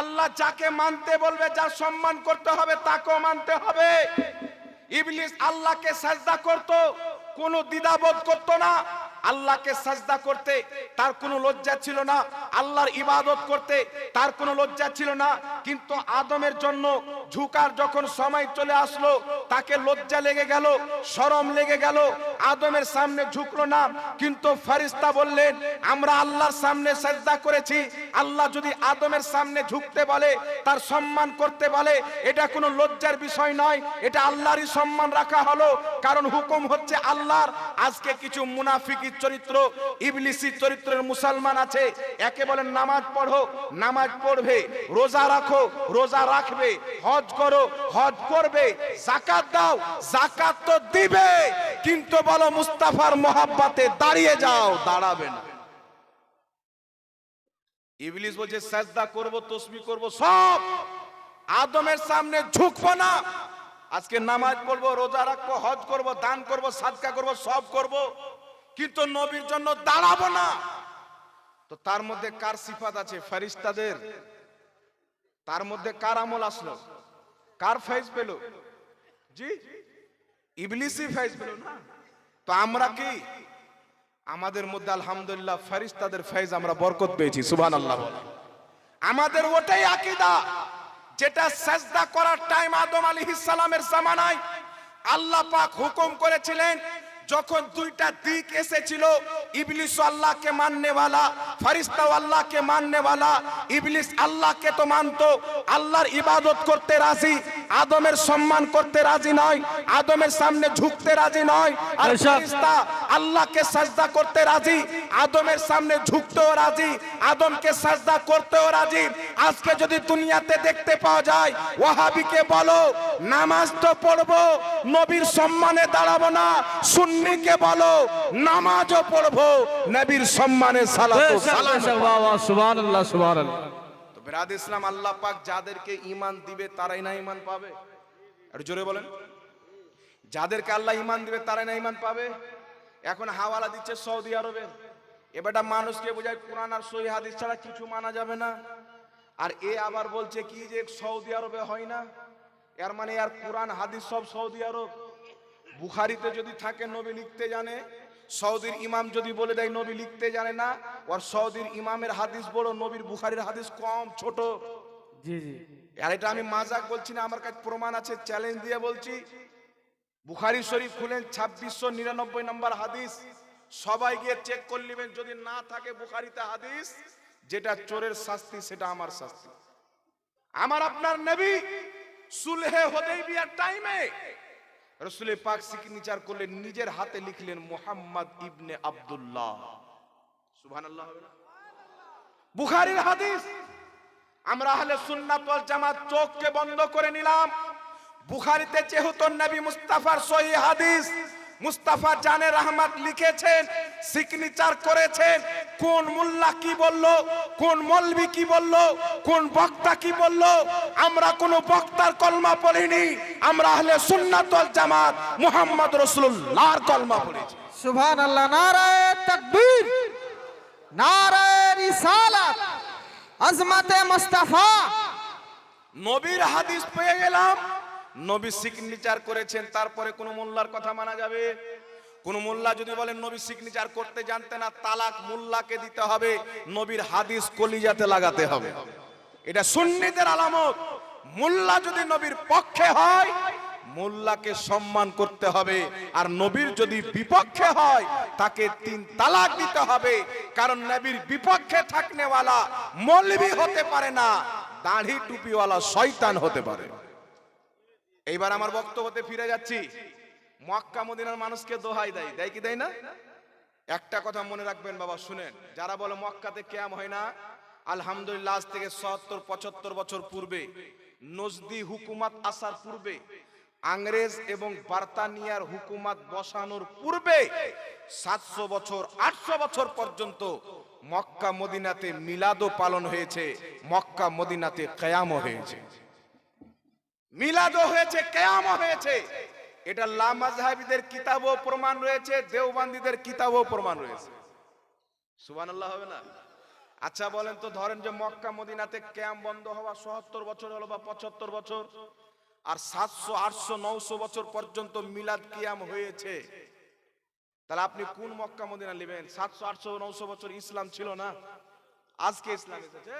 আল্লাহ যাকে মানতে বলবে, যার সম্মান করতে হবে, তাকেও মানতে হবে। ইবলিস আল্লাহকে সাজদা করত, কোনো দ্বিধাবোধ করতো না। আল্লাহকে সাজদা করতে তার কোনো লজ্জা ছিল না, আল্লাহর ইবাদত করতে তার কোনো লজ্জা ছিল না। কিন্তু আদমের জন্য ঝুঁকার যখন সময় চলে আসলো, তাকে লজ্জা লেগে গেল, শরম লেগে গেল, আদমের সামনে ঝুঁকলো না। কিন্তু ফেরেশতা বললেন আমরা আল্লাহর সামনে সাজদা করেছি, আল্লাহ যদি আদমের সামনে ঝুঁকতে বলে, তার সম্মান করতে বলে, এটা কোনো লজ্জার বিষয় নয়, এটা আল্লাহরই সম্মান রাখা হলো, কারণ হুকুম হচ্ছে আল্লাহর। আজকে কিছু মুনাফিক চরিত্র, ইবলিসি চরিত্রের মুসলমান আছে, একে বলেন নামাজ পড়ো, নামাজ পড়বে, রোজা রাখো, রোজা রাখবে, হজ করো, হজ করবে, যাকাত দাও, যাকাত তো দিবে, কিন্তু বলো মুস্তাফার মহব্বতে দাঁড়িয়ে যাও, দাঁড়াবে না। ইবলিস বলছে সাজদা করব, তাসবিহ করব, সব আদমের সামনে ঝুঁকবো না। আজকে নামাজ পড়বো, রোজা রাখবো, হজ করব, দান করব, সাদকা করব, সব করব, কিন্তু নবীর জন্য দাঁড়াবো না। তো তার মধ্যে কার সিফাত আছে? ফেরেশতাদের। তার মধ্যে কার আমল আসলো? কার ফেজ পেল? জি, ইবলিসই ফেজ পেল না। তো আমরা কি? আমাদের মধ্যে আলহামদুলিল্লাহ ফেরেশতাদের ফেজ আমরা বরকত পেয়েছি, সুবহানাল্লাহ। আমাদের ওটাই আকীদা, যেটা সাজদা করার টাইম আদম আলাইহিস সালামের জামানায় আল্লাহ পাক হুকুম করেছিলেন, যখন দুইটা দিক এসেছিল, ইবলিস আল্লাহকে মাননেওয়ালা, ফেরেশতাও আল্লাহকে মাননেওয়ালা। ইবলিস আল্লাহকে তো মানতো, আল্লাহর ইবাদত করতে রাজি, আদমের সম্মান করতে রাজি নয়, আদমের সামনে ঝুঁকতে রাজি নয়। আর ফেরেশতা আল্লাহকে সাজদা করতে রাজি, আদমের সামনে ঝুঁকতেও রাজি, আদমকে সাজদা করতেও রাজি। আজকে যদি দুনিয়াতে দেখতে পাওয়া যায়, ওয়াহাবিকে বলো নামাজ তো পড়বো, নবীর সম্মানে দাঁড়াবো না, সুন্নিকে বলো নামাজও পড়বো, নবীর সম্মানে সালাত ও সালাম। सुभान अल्लाह, सुभान अल्लाह। তো বিরাদ ইসলাম, আল্লাহ পাক যাদেরকে ঈমান দিবে তারাই না ঈমান পাবে। আর জোরে বলেন, যাদেরকে আল্লাহ ঈমান দিবে তারাই না ঈমান পাবে। এখন হাওয়ালা দিচ্ছে সৌদি আরবে, এবারটা মানুষকে বোঝায় কোরআন আর সহিহ হাদিস ছাড়া কিছু মানা যাবে না। আর এ আবার বলছে কি যে সৌদি আরবে হয় না, এর মানে আর কোরআন হাদিস সব সৌদি আরব। বুখারিতে যদি থাকে নবী লিখতে জানে, সৌদির ইমাম যদি বলে দেয় নবী লিখতে জানে না, আর সৌদির ইমামের হাদিস বড়, নবীর বুখারীর হাদিস কম ছোট। জি জি আর এটা আমি মাজাক বলছি না, আমার কাছে প্রমাণ আছে, চ্যালেঞ্জ দিয়ে বলছি। বুখারী শরীফ খুলেন 2699 নম্বর হাদিস, সবাই গিয়ে চেক করে নেবেন, যদি না থাকে বুখারীতে হাদিস, যেটা চোরের শাস্তি সেটা আমার শাস্তি। আমার আপনার নবী সুলহে হুদাইবিয়ার টাইমে রাসূল পাক সিগনেচার করলেন, নিজের হাতে লিখলেন মুহাম্মদ ইবনে আব্দুল্লাহ। সুবহানাল্লাহ হবে না? বুখারীর হাদিস। আমরা আহলে সুন্নাত ওয়াল জামাত চোখকে বন্ধ করে নিলাম। বুখারীতে যেহেতু নবী মুস্তাফার সহিহ হাদিস, মুস্তাফা জানে রহমত লিখেছেন, সিগনেচার করেছেন, কোন মোল্লা কি বলল, কোন মৌলভী কি বলল, কোন বক্তা কি বলল, আমরা কোন বক্তার কলমা পড়িনি, আমরা আহলে সুন্নাত ওয়াল জামাত মুহাম্মদ রাসূলুল্লাহর কলমা পড়েছি। সুবহানাল্লাহ। নারায়ে তাকবীর, নারায়ে রিসালাত, আজমাতে মুস্তাফা। নবীর হাদিস পেয়ে গেলাম, নবী সিগনেচার করেছেন, তারপরে কোন মোল্লার কথা মানা যাবে? কোন মোল্লা যদি বলেন নবী সিগনেচার করতে জানতে না, তালাক মোল্লাকে দিতে হবে, নবীর হাদিস কলিজাতে লাগাতে হবে। এটা সুন্নিদের আলামত। মোল্লা যদি নবীর পক্ষে হয়, মোল্লাকে সম্মান করতে হবে, আর নবীর যদি বিপক্ষে হয় তাকে 3 তালাক দিতে হবে। কারণ নবীর বিপক্ষে থাকনেওয়ালা মৌলভী হতে পারে না, দাড়ি টুপিওয়ালা শয়তান হতে পারে। এইবার আমার বক্তব্যতে ফিরে যাচ্ছি। মক্কা মদিনার মানুষকে দোহাই দেয়, দেয় কি দেয় না? একটা কথা মনে রাখবেন বাবা, শুনেন, যারা বলে মক্কাতে কিয়াম হয় না, আলহামদুলিল্লাহ আজ থেকে 70-75 বছর পূর্বে, নজদি হুকুমত আসার পূর্বে, ইংরেজ এবং বার্তানিয়ার হুকুমত বসানোর পূর্বে 700 বছর 800 বছর পর্যন্ত মক্কা মদিনাতে মিলাদও পালন হয়েছে, মক্কা মদিনাতে কিয়ামও হয়েছে। মিলাদও হয়েছে, কিয়ামও হয়েছে। এটা লামাযহাবীদের কিতাবও প্রমাণ রয়েছে, দেওবন্দীদের কিতাবও প্রমাণ রয়েছে। সুবহানাল্লাহ হবে না? আচ্ছা বলেন তো, ধরেন যে মক্কা মদিনাতে কিয়াম বন্ধ হওয়া 70 বছর হলো বা 75 বছর, আর 700 800 900 বছর পর্যন্ত মিলাদ কিয়াম হয়েছে, তাহলে আপনি কোন মক্কা মদিনা নেবেন? 700 800 900 বছর ইসলাম ছিল না, আজকে ইসলাম এসেছে।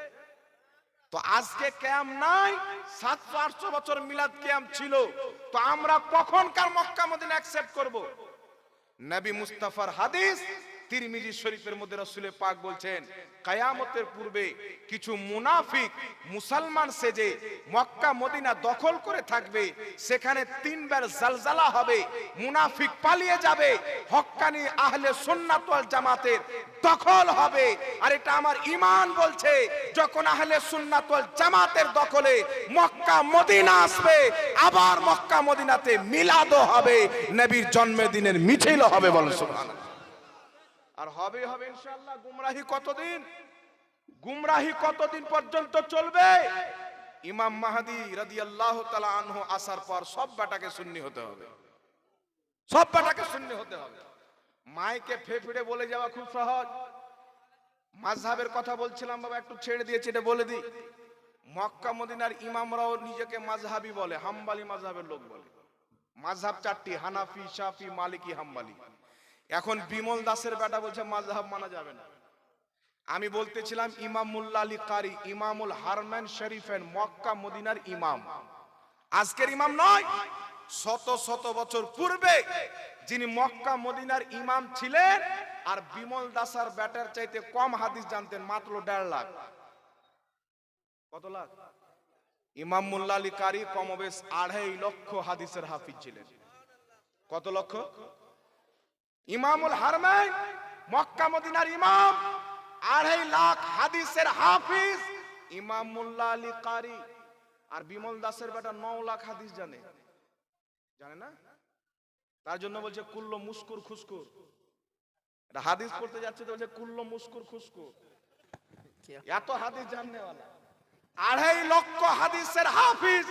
তো আজকে কিয়াম নাই, 700 800 বছর মিলাদ কিয়াম ছিল, তো আমরা কখনকার মক্কা মদিনা অ্যাকসেপ্ট করব? নবী মুস্তাফার হাদিস তিরমিজি শরীফের মধ্যে রাসূল পাক বলছেন, কিয়ামতের পূর্বে কিছু মুনাফিক মুসলমান সেজে মক্কা মদিনা দখল করে থাকবে, সেখানে 3 বার জালজালা হবে, মুনাফিক পালিয়ে যাবে, হক্কানি আহলে সুন্নাত ওয়াল জামাতের দখল হবে। আর এটা আমার ঈমান বলছে, যখন আহলে সুন্নাত ওয়াল জামাতের দখলে মক্কা মদিনা আসবে, আবার মক্কা মদিনাতে মিলাদও হবে, নবীর জন্মদিনের মিছিলও হবে। বলেন সুবহানাল্লাহ। আর হবে হবে ইনশাআল্লাহ। গুমরাহি কতদিন? গুমরাহি কতদিন পর্যন্ত চলবে? ইমাম মাহদী রাদিয়াল্লাহু তাআলা আনহু আসার পর সব বেটাকে সুন্নি হতে হবে, সব বেটাকে সুন্নি হতে হবে। মাইকে ফেফড়ে বলে যাওয়া খুব সহজ। মাযহাবের কথা বলছিলাম বাবা, একটু ছেড়ে দিয়েছি, এটা বলে দিই। মক্কা মদিনার ইমামরাও নিজেকে মাযহাবী বলে, হাম্বলি মাযহাবের লোক বলে। মাযহাব 4টি, হানাফি, শাফি, মালিকি, হাম্বলি। এখন বিমল দাসের বেটা বলছে মাযহাব মানা যাবে না। আমি বলতেছিলাম ইমাম মুল্লা আলী কারি, ইমামুল হারমাইন শরীফের মক্কা মদিনার ইমাম, আজকের ইমাম নয়, শত শত বছর পূর্বে যিনি মক্কা মদিনার ইমাম ছিলেন, আর বিমল দাসার বেটার চাইতে কম হাদিস জানতেন, মাত্র 1.5 লাখ। কত লাখ? ইমাম মুল্লা আলী কারি কমবেশ 2.5 লক্ষ হাদিসের হাফিজ ছিলেন। কত লক্ষ? ইমামুল হারমাইন মক্কা মদিনার ইমাম, 2.5 লাখ হাদিসের হাফিজ ইমাম মুল্লা আলী কারি। আর বিমল দাসের বেটা 9 লাখ হাদিস জানে, জানে না? তার জন্য বলছে কুল্লো মুস্কুর খুস্কুর। এটা হাদিস পড়তে যাচ্ছে তো বলছে কুল্লো মুস্কুর খুস্কুর, এত হাদিস জাননেওয়ালা। 2.5 লক্ষ হাদিসের হাফিজ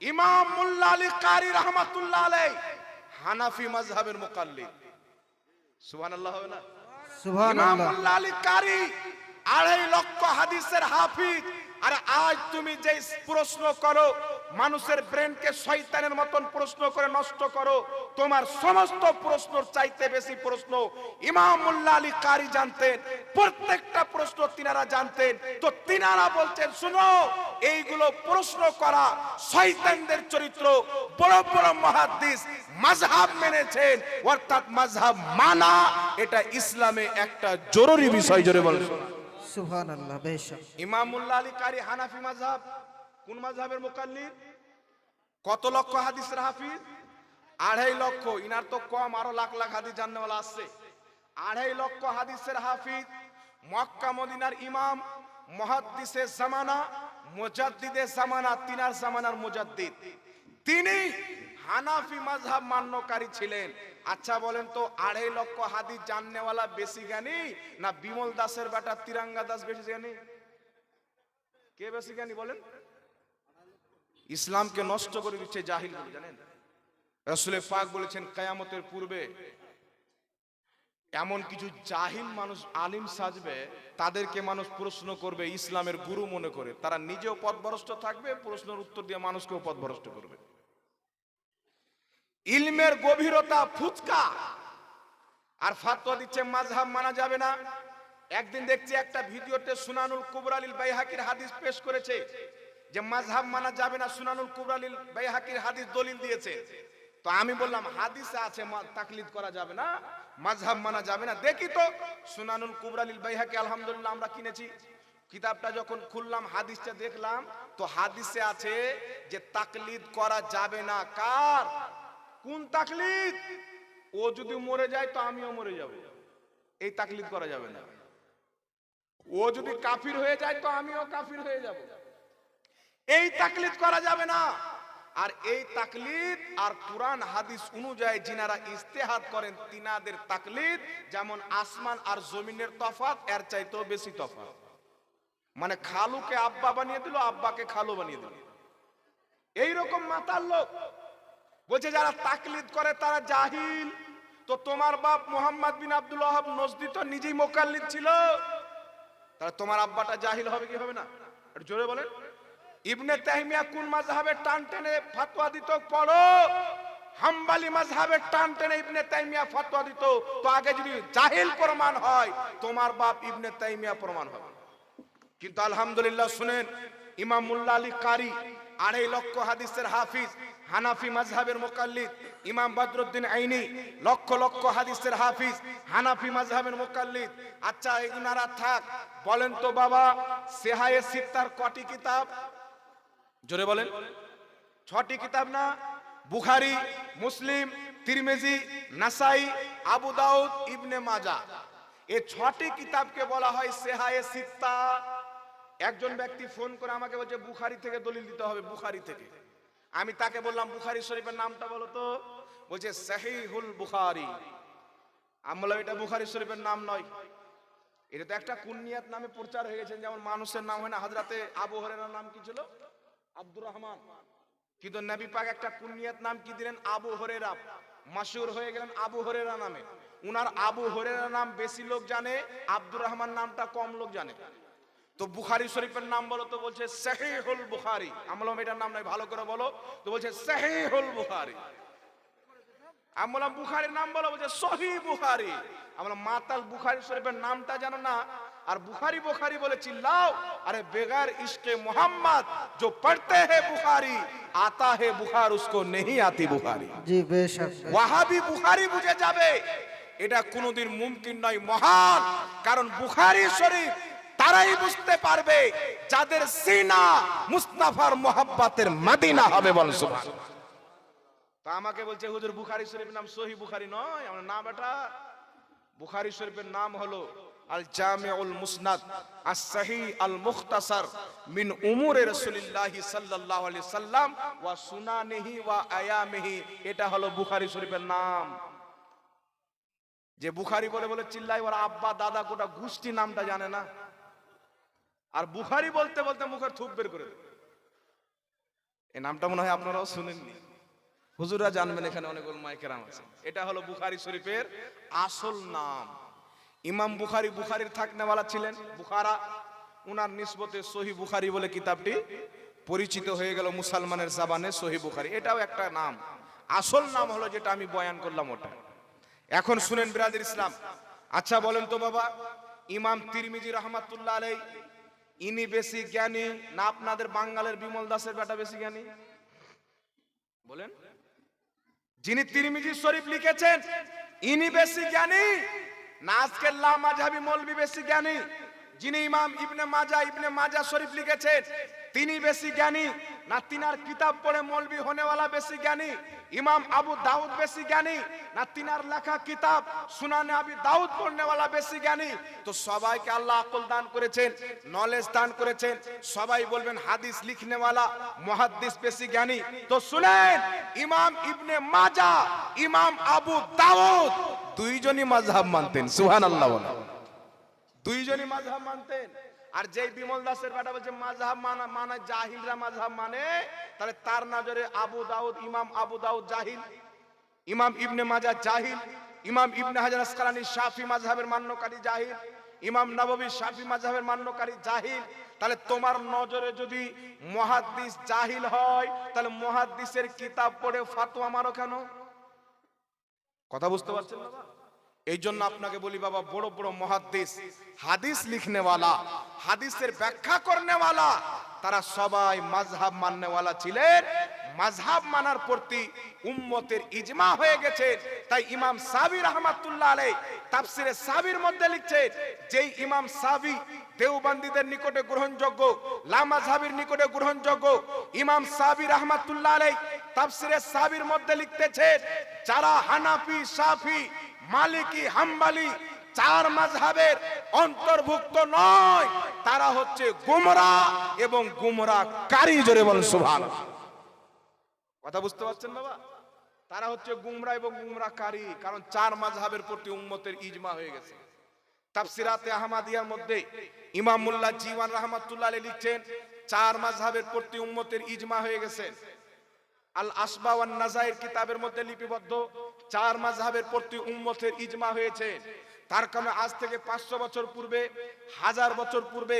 ইমাম মুল্লা আলী কারি রাহমাতুল্লাহ আলাইহি, হানাফি মাযহাবের মুকাল্লিদ। সুবহানাল্লাহ হবে না? সুবহানাল্লাহ। ইমাম মুল্লা আলী কারি 2.5 লক্ষ হাদিসের হাফিজ, আরে আজ তুমি যে প্রশ্ন করো, মানুষের ব্রেনকে শয়তানের মতন প্রশ্ন করে নষ্ট করো, তোমার সমস্ত প্রশ্নর চাইতে বেশি প্রশ্ন ইমাম মোল্লা আলী কারি জানতেন। প্রত্যেকটা প্রশ্ন তিনারা জানতেন। তো তিনারা বলছেন, শুনো, এইগুলো প্রশ্ন করা শয়তানদের চরিত্র। বড় বড় মুহাদ্দিস মাযহাব মেনেছেন, অর্থাৎ মাযহাব মানা এটা ইসলামে একটা জরুরি বিষয়। জোরে বলেন সুবহানাল্লাহ। বেশক ইমাম মোল্লা আলী কারি হানাফি মাযহাব। কোন মাযহাবের মুকাল্লিদ? কত লক্ষ হাদিসের হাফিজ? 2.5 লক্ষ। ইনার তো কম, আরো লাখ লাখ হাদিস জাননেওয়ালা আছে। 2.5 লক্ষ হাদিসের হাফিজ, মক্কা মদিনার ইমাম, মুহাদ্দিসে জামানা, মুজাদ্দিদে জামানা, তিনার জামানার মুজাদ্দিদ। তিনি হানাফি মাযহাব মান্যকারী ছিলেন। আচ্ছা বলেন তো, 2.5 লক্ষ হাদিস জাননেওয়ালা বেশি জ্ঞানী না বিমল দাসের বেটা তিরঙ্গা দাস বেশি জ্ঞানী? কে বেশি জ্ঞানী বলেন? ইসলামকে নষ্ট করে দিচ্ছে জাহিল বলে, জানেন? রাসূল পাক বলেছেন, কিয়ামতের পূর্বে এমন কিছু জাহিল মানুষ আলিম সাজবে, তাদেরকে মানুষ প্রশ্ন করবে ইসলামের গুরু মনে করে। তারা নিজেও পথভ্রষ্ট থাকবে, প্রশ্নের উত্তর দিয়ে মানুষকেও পথভ্রষ্ট করবে। ইলমের গভীরতা ফুচকা, আর ফাতোয়া দিচ্ছে মাযহাব মানা যাবে না। একদিন দেখছি একটা ভিডিওতে সুনানুল কুবরা লিল বাইহাকির হাদিস পেশ করেছে যে মাযহাব মানা যাবে না, সুনানুল কুবরা লিল বাইহাকির হাদিস দলিল দিয়েছে। তো আমি বললাম, হাদিসে আছে তাকলিদ করা যাবে না, মাযহাব মানা যাবে না। দেখি তো সুনানুল কুবরা লিল বাইহাকি, আলহামদুলিল্লাহ আমরা কিনেছি। কিতাবটা যখন খুললাম, হাদিসটা দেখলাম, তো হাদিসে আছে যে তাকলিদ করা যাবে না। কার? কোন তাকলিদ? ও যদি মরে যায় তো আমিও মরে যাব, এই তাকলিদ করা যাবে না। ও যদি কাফির হয়ে যায় তো আমিও কাফির হয়ে যাব, এই তাকলিদ করা যাবে না। আর এই তাকলিদ আর কুরআন হাদিস অনুযায়ী যিনারা ইজতিহাদ করেন, তিনাদের তাকলিদ যেমন আসমান আর জমিনের তফাৎ, এর চাইতেও বেশি তফাৎ। মানে খালুকে আব্বা বানিয়ে দিল, আব্বাকে খালু বানিয়ে দিল, এইরকম মাতাল লোক। বলছে যারা তাকলিদ করে তারা জাহিল। তো তোমার বাপ মুহাম্মদ বিন আব্দুল ওয়াহাব নজদি তো নিজেই মুকাল্লিদ ছিল, তাহলে তোমার আব্বাটা জাহিল হবে কি হবে না? একটু জোরে বলেন। ইবনে তাইমিয়া কোন মাযহাবের টান টেনে ফতোয়া দিত? পড়ো, হাম্বলি মাযহাবের টান টেনে ইবনে তাইমিয়া ফতোয়া দিত। তো আগে যদি জাহিল প্রমাণ হয়, তোমার বাপ ইবনে তাইমিয়া প্রমাণ হবে। কিন্তু আলহামদুলিল্লাহ শুনেন, ইমাম মোল্লা আলী কারি 2.5 লক্ষ হাদিসের হাফিজ, হানাফি মাযহাবের মুকাল্লিদ। ইমাম বদরুদ্দিন আইনি লক্ষ লক্ষ হাদিসের হাফিজ, হানাফি মাযহাবের মুকাল্লিদ। আচ্ছা এগুনারা থাক, বলেন তো বাবা, সেহায়ে সিত্তার কটি কিতাব? জোরে বলেন। 6টি কিতাব না? বুখারী, মুসলিম, তিরমিজি, নাসাই, আবু দাউদ, ইবনে মাজাহ। এই 6টি কিতাবকে বলা হয় সেহায়ে সিত্তা। একজন ব্যক্তি ফোন করে আমাকে বলছে বুখারী থেকে দলিল দিতে হবে, বুখারী থেকে। আমি তাকে বললাম বুখারী শরীফের নামটা বলো তো। বলছে সহিহুল বুখারী। আমি বললাম এটা বুখারী শরীফের নাম নয়, এটা তো একটা কুনিয়াত নামে প্রচার হয়ে গেছে। যেমন মানুষের নাম হয় না, হযরতে আবু হুরায়রার নাম কি ছিল? আব্দুর রহমান। কিন্তু নবী পাক একটা কুনিয়াত নাম কি দিলেন? আবু হুরায়রা। মাশহুর হয়ে গেলেন আবু হুরায়রা নামে। উনার আবু হুরায়রা নাম বেশি লোক জানে, আব্দুর রহমান নামটা কম লোক জানে। তো বুখারী শরীফের নাম বলো তো, বলছে সহিহুল বুখারী। আমি বললাম এটার নাম নাই, ভালো করে বলো। তো বলছে সহিহুল বুখারী। আমি বললাম বুখারীর নাম বলো, বলছে সহিহ বুখারী। আমি বললাম মাতাল, বুখারী শরীফের নামটা জানো না আর বুখারী বুখারী বলে চিল্লাও? আরে বেগার ইশকে মোহাম্মদ जो पढ़ते हैं बुखारी आता है बुखार, उसको नहीं आती बुखारी। জি বেশক। ওয়াহাবি বুখারী বুঝে যাবে, এটা কোনোদিন মুমকিন নয় মহান। কারণ বুখারী শরীফ তারাই বুঝতে পারবে যাদের সিনা মুস্তাফার মোহাব্বতের মদিনা হবে। বল সুবহানাল্লাহ। তা আমাকে বলছে হুজুর বুখারী শরীফের নাম সহিহ বুখারী নয়। আমরা না বেটা, বুখারী শরীফের নাম হলো আল জামিউল মুসনাদ আস সহিহ আল মুখতাসার মিন উমুরে রাসূলুল্লাহ সাল্লাল্লাহু আলাইহি সাল্লাম ওয়া সুনানিহি ওয়া আয়ামিহি। এটা হলো বুখারী শরীফের নাম। যে বুখারী বলে বলে চিল্লাই, ওর আব্বা দাদা গোটা গোষ্ঠী নামটা জানে না, আর বুখারী বলতে বলতে মুখের থুপ বের করে দেবে। এই নামটা মনে হয় আপনারাও শুনেননি, হুজুররা জানবেন, এখানে অনেক উলামায়ে কেরাম আছে। এটা হলো বুখারী শরীফের আসল নাম। ইমাম বুখারী বুখারীর থাকনেওয়ালা ছিলেন, বুখারা উনার নিসবতে সহি বুখারী বলে কিতাবটি পরিচিত হয়ে গেল মুসলমানের জাবানে সহি বুখারী। এটাও একটা নাম, আসল নাম হলো যেটা আমি বয়ান করলাম ওটা। এখন শুনেন বিরাদর ইসলাম, আচ্ছা বলেন তো বাবা, ইমাম তিরমিজি রহমাতুল্লাহ আলাইহি ইনি বেশি জ্ঞানী না আপনাদের বাঙ্গালের বিমল দাসের বেটা বেশি জ্ঞানী? বলেন, যিনি তিরমিজি শরীফ লিখেছেন ইনি বেশি জ্ঞানী না আজকের লামাযহাবী মৌলভী বেশি জ্ঞানী? যিনি ইমাম ইবনে মাজা শরীফ লিখেছেন তিনি বেশি জ্ঞানী না তিনার কিতাব পড়ে মৌলভী হনেওয়ালা বেশি জ্ঞানী? ইমাম আবু দাউদ বেশি জ্ঞানী না তিনার লেখা কিতাব সুনানে আবি দাউদ পড়নেওয়ালা বেশি জ্ঞানী? তো সবাইকে আল্লাহ আকল দান করেছেন, নলেজ দান করেছেন, সবাই বলবেন হাদিস লিখনেওয়ালা মুহাদ্দিস বেশি জ্ঞানী। তো শুনেন, ইমাম ইবনে মাজা, ইমাম আবু দাউদ দুইজনই মাযহাব মানতেন। সুবহানাল্লাহ বলেন, দুইজনই মাযহাব মানতেন। আর যেই বিমল দাসের বেটা বলছে মাযহাব মানে জাহিলরা মাযহাব মানে, তাহলে তার নজরে আবু দাউদ, ইমাম আবু দাউদ জাহিল, ইমাম ইবনে মাজা জাহিল, ইমাম ইবনে হাজার আসকালানী শাফি মাযহাবের মান্যকারী জাহিল, ইমাম নববী শাফি মাযহাবের মান্যকারী জাহিল। তাহলে তোমার নজরে যদি মুহাদ্দিস জাহিল হয়, তাহলে মুহাদ্দিসের কিতাব পড়ে ফতোয়া মারো কেন? কথা বুঝতে পারছেন বাবা? এই জন্য আপনাকে বলি বাবা, বড় বড় মুহাদ্দিস, হাদিস লিখনেওয়ালা, হাদিসের ব্যাখ্যা করনেওয়ালা, তারা সবাই মাযহাব মাননেওয়ালা ছিলেন। মাযহাব মানার প্রতি উম্মতের ইজমা হয়ে গেছে। তাই ইমাম সাবি রাহমাতুল্লাহ আলাইহি তাফসিরে সাবির মধ্যে লিখছেন, যেই ইমাম সাবি দেওবন্দীদের নিকটে গ্রহণযোগ্য, লামাযহাবির নিকটে গ্রহণযোগ্য, ইমাম সাবি রাহমাতুল্লাহ আলাইহি তাফসিরে সাবির মধ্যে লিখতেছেন, যারা হানাফি, শাফি, মালিকি, হাম্বলি চার মাযহাবের অন্তর্ভুক্ত নয়, তারা হচ্ছে গুমরাহ এবং গুমরাহকারী। জোরে বলেন সুবহানাল্লাহ। কথা বুঝতে পারছেন বাবা? তারা হচ্ছে গুমরাহ এবং গুমরাহকারী, কারণ চার মাযহাবের প্রতি উম্মতের ইজমা হয়ে গেছে। তাফসিরাতে আহমদিয়ার মধ্যে ইমাম মুল্লা জীওয়ান রাহমাতুল্লাহ আলাইহি লিখছেন, চার মাযহাবের প্রতি উম্মতের ইজমা হয়ে গেছে। আল আসবা ওয়ান নাজাইর কিতাবের মধ্যে লিপিবদ্ধ, চার মাযহাবের প্রতি উম্মতের ইজমা হয়েছে। তার কারণে আজ থেকে 500 বছর পূর্বে, 1000 বছর পূর্বে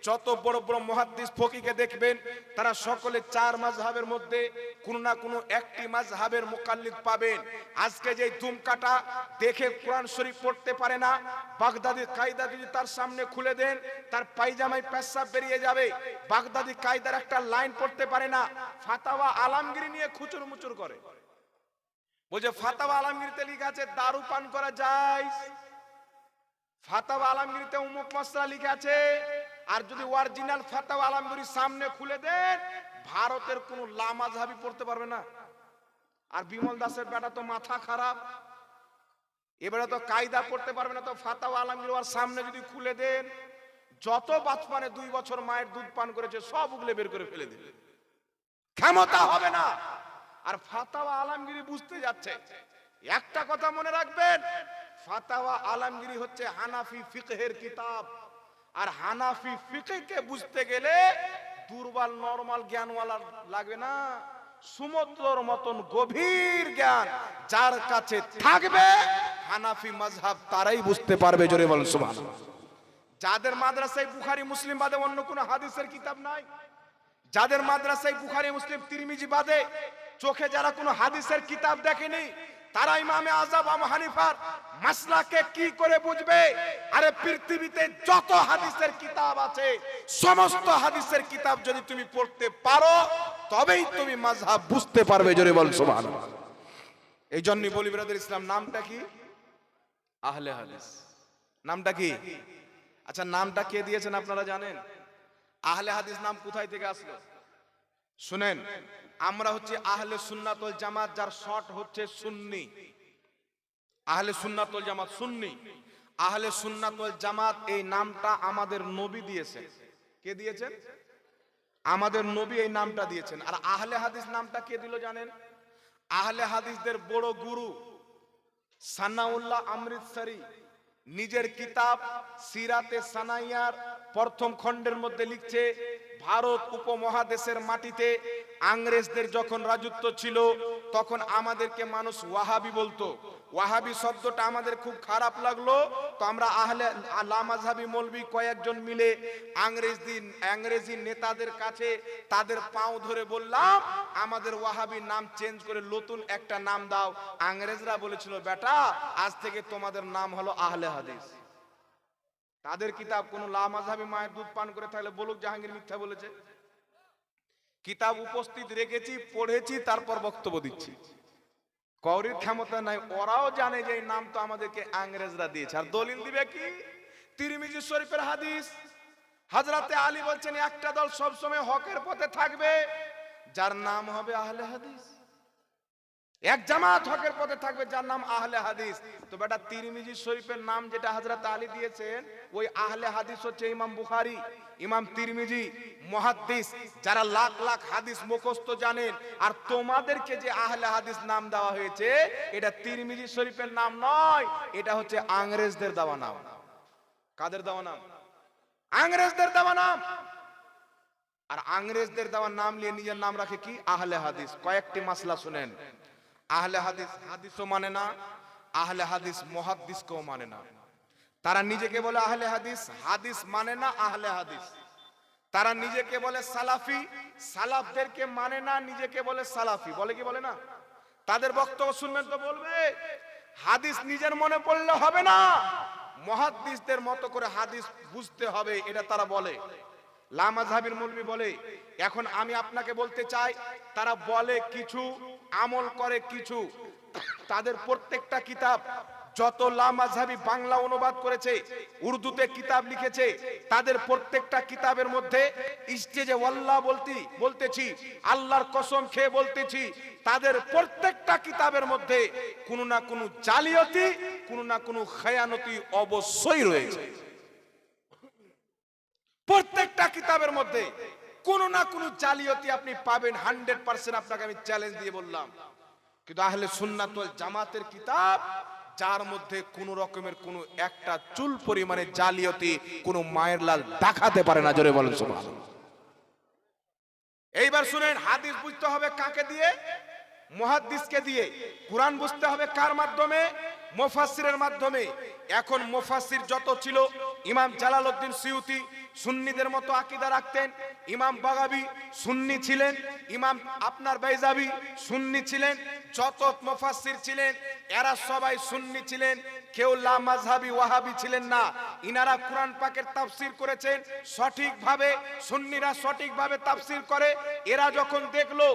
যত বড় বড় মুহাদ্দিস ফকিহকে দেখবেন, তারা সকলে চার মাযহাবের মধ্যে কোন না কোন একটি মাযহাবের মুকাল্লিদ পাবেন। আজকে যে ধুমকাটা দেখে কোরআন শরীফ পড়তে পারে না, বাগদাদি কায়দা যদি তার সামনে খুলে দেন, তার পায়জামায় পেশাব বেরিয়ে যাবে। বাগদাদি কায়দার একটা লাইন পড়তে পারে না, ফাতাওয়া আলমগীরি নিয়ে খুচুর মুচুর করে। বলছে ফাতাওয়া আলমগীরিতে লেখা আছে দারু পান করা যায়, ফাতাওয়া আলমগীরিতে উমুক মাসলা লেখা আছে। আর যদি অরিজিনাল ফাতাওয়া আলমগীরি সামনে খুলে দেন, ভারতের কোন লামাযহাবী পড়তে পারবে না। আর বিমল দাসের বেটা তো মাথা খারাপ, এবারে তো কায়দা পড়তে পারবে না, তো ফাতাওয়া আলমগীরি ওর সামনে যদি খুলে দেন, যত বাচ্চানে 2 বছর মায়ের দুধ পান করেছে সব উগলে বের করে ফেলে দেবে, ক্ষমতা হবে না। আর ফাতাওয়া আলমগীরি বুঝতে যাচ্ছে, একটা কথা মনে রাখবেন, ফাতাওয়া আলমগীরি হচ্ছে হানাফি ফিকহের কিতাব। আর হানাফি ফিকহকে বুঝতে গেলে দুর্বল নরমাল জ্ঞানওয়ালা লাগবে না, সমুদ্রের মতন গভীর জ্ঞান যার কাছে থাকবে, হানাফি মাযহাব তারাই বুঝতে পারবে। জোরে বলেন সুবহানাল্লাহ। যাদের মাদ্রাসায় বুখারী মুসলিম বাদে অন্য কোনো হাদিসের কিতাব নাই, যাদের মাদ্রাসায় বুখারী মুসলিম তিরমিজি বাদে চোখে যারা কোনো হাদিসের কিতাব দেখেনি, তারা ইমামে আযম আবু হানিফার মাসলাকে কি করে বুঝবে? আরে পৃথিবীতে যত হাদিসের কিতাব আছে, সমস্ত হাদিসের কিতাব যদি তুমি পড়তে পারো, তবেই তুমি মাযহাব বুঝতে পারবে। জোরে বল সুবহানাল্লাহ। এই জন্যই বলি ব্রাদার ইসলাম, নামটা কি? আহলে হাদিস। নামটা কি? আচ্ছা, নামটা কে দিয়েছেন আপনারা জানেন? আহলে হাদিস নাম কোথায় থেকে আসলো শুনেন। আমরা হচ্ছে আহলে সুন্নাত ওয়াল জামাত, যার শর্ট হচ্ছে সুন্নি। আহলে সুন্নাত ওয়াল জামাত সুন্নি। আহলে সুন্নাত ওয়াল জামাত এই নামটা আমাদের নবী দিয়েছেন। কে দিয়েছেন? আমাদের নবী এই নামটা দিয়েছেন। আর আহলে হাদিস নামটা কে দিল জানেন? আহলে হাদিসদের বড় গুরু সানাউল্লাহ অমৃতসরি নিজের কিতাব সিরাতে সানাইয়ার প্রথম খণ্ডের মধ্যে লিখছে, ভারত উপমহাদেশের মাটিতে ইংরেজদের যখন রাজত্ব ছিল, তখন আমাদেরকে মানুষ ওয়াহাবি বলতো। ওয়াহাবি শব্দটা আমাদের খুব খারাপ লাগলো, তো আমরা আহলে লামাযহাবী মৌলবি কয়েকজন মিলে ইংরেজি নেতাদের কাছে তাদের পাও ধরে বললাম আমাদের ওয়াহাবির নাম চেঞ্জ করে নতুন একটা নাম দাও। ইংরেজরা বলেছিল বেটা আজ থেকে তোমাদের নাম হলো আহলে হাদিস। তাদের কিতাব কোন লামাযহাবী মায়ের দুধ পান করে থাকলে বলুক জাহাঙ্গীর মিথ্যা বলেছে। কিতাব উপস্থিত রেখেছি, পড়েছি, তারপর বক্তব্য দিচ্ছি। কওরির ক্ষমতা নাই, ওরাও জানে যে এই নাম তো আমাদেরকে ইংরেজরা দিয়েছে। আর দলিল দিবে কি? তিরমিজি শরীফের হাদিস, হযরতে আলী বলছেন একটা দল সব সময় হকের পথে থাকবে যার নাম হবে আহলে হাদিস। এক জামাত হকের পথে থাকবে যার নাম আহলে হাদিস। তো বেটা তিরমিজি শরীফের নাম যেটা হযরত আলী দিয়েছেন, ওই আহলে হাদিস হচ্ছে ইমাম বুখারী, ইমাম তিরমিজি, মুহাদ্দিস, যারা লাখ লাখ হাদিস মুখস্থ জানেন। আর তোমাদেরকে যে আহলে হাদিস নাম দেওয়া হয়েছে এটা তিরমিজি শরীফের নাম নয়, এটা হচ্ছে ইংরেজদের দেওয়া নাম। কাদের দেওয়া নাম? ইংরেজদের দেওয়া নাম। আর ইংরেজদের দেওয়া নাম নিয়ে নিজের নাম রাখে কি? আহলে হাদিস। কয়েকটি মাসলা শুনেন। আহলে হাদিস হাদিসও মানে না, আহলে হাদিস মুহাদ্দিসকেও মানে না। তারা নিজেকে বলে আহলে হাদিস, হাদিস মানে না আহলে হাদিস। তারা নিজেকে বলে সালাফি, সালাফদেরকে মানে না, নিজেকে বলে সালাফি। বলে কি বলে না? তাদের বক্তব্য শুনবেন তো বলবে হাদিস নিজের মনে পড়লে হবে না, মুহাদ্দিসদের মতো করে হাদিস বুঝতে হবে, এটা তারা বলে। লামাযহাবীর মৌলবি বলে। এখন আমি আপনাকে বলতে চাই তারা বলে কিছু, আমল করে কিছু। তাদের প্রত্যেকটা কিতাব যত লামাযহাবী বাংলা অনুবাদ করেছে, উর্দুতে কিতাব লিখেছে, তাদের প্রত্যেকটা কিতাবের মধ্যে স্টেজে ওয়াল্লাহ বলতেছি, আল্লাহর কসম খেয়ে বলতেছি, তাদের প্রত্যেকটা কিতাবের মধ্যে কোনো না কোনো জালিয়াতি, কোনো না কোনো খেয়ানতি অবশ্যই রয়েছে। প্রত্যেকটা কিতাবের মধ্যে কোনো না কোনো জালিয়াতি আপনি পাবেন 100%, আপনাকে আমি চ্যালেঞ্জ দিয়ে বললাম। কিন্তু আহলে সুন্নাত ওয়াল জামাতের কিতাব যার মধ্যে কোন রকমের কোন একটা চুল পরিমাণে জালিয়াতি কোন মায়ের লাল দেখাতে পারে না। জোরে বলেন সুবহানাল্লাহ। এইবার শুনেন, হাদিস বুঝতে হবে কাকে দিয়ে? মুহাদ্দিসকে দিয়ে। কুরআন বুঝতে হবে কার মাধ্যমে? মুফাসসিরের মাধ্যমে। এখন মুফাসসির যত ছিল, ইমাম জালালউদ্দিন সিউতি সুন্নিদের মতো আকীদা রাখতেন, ইমাম বাগাবী সুন্নি ছিলেন, ইমাম আপনার বাইজাবি সুন্নি ছিলেন, যত মুফাসসির ছিলেন এরা সবাই সুন্নি ছিলেন, কেউ লামাযহাবী ওয়াহাবী ছিলেন না। ইনারা কোরআন পাকের তাফসীর করেছেন সঠিকভাবে, সুন্নিরা সঠিকভাবে তাফসীর করে। এরা যখন দেখলো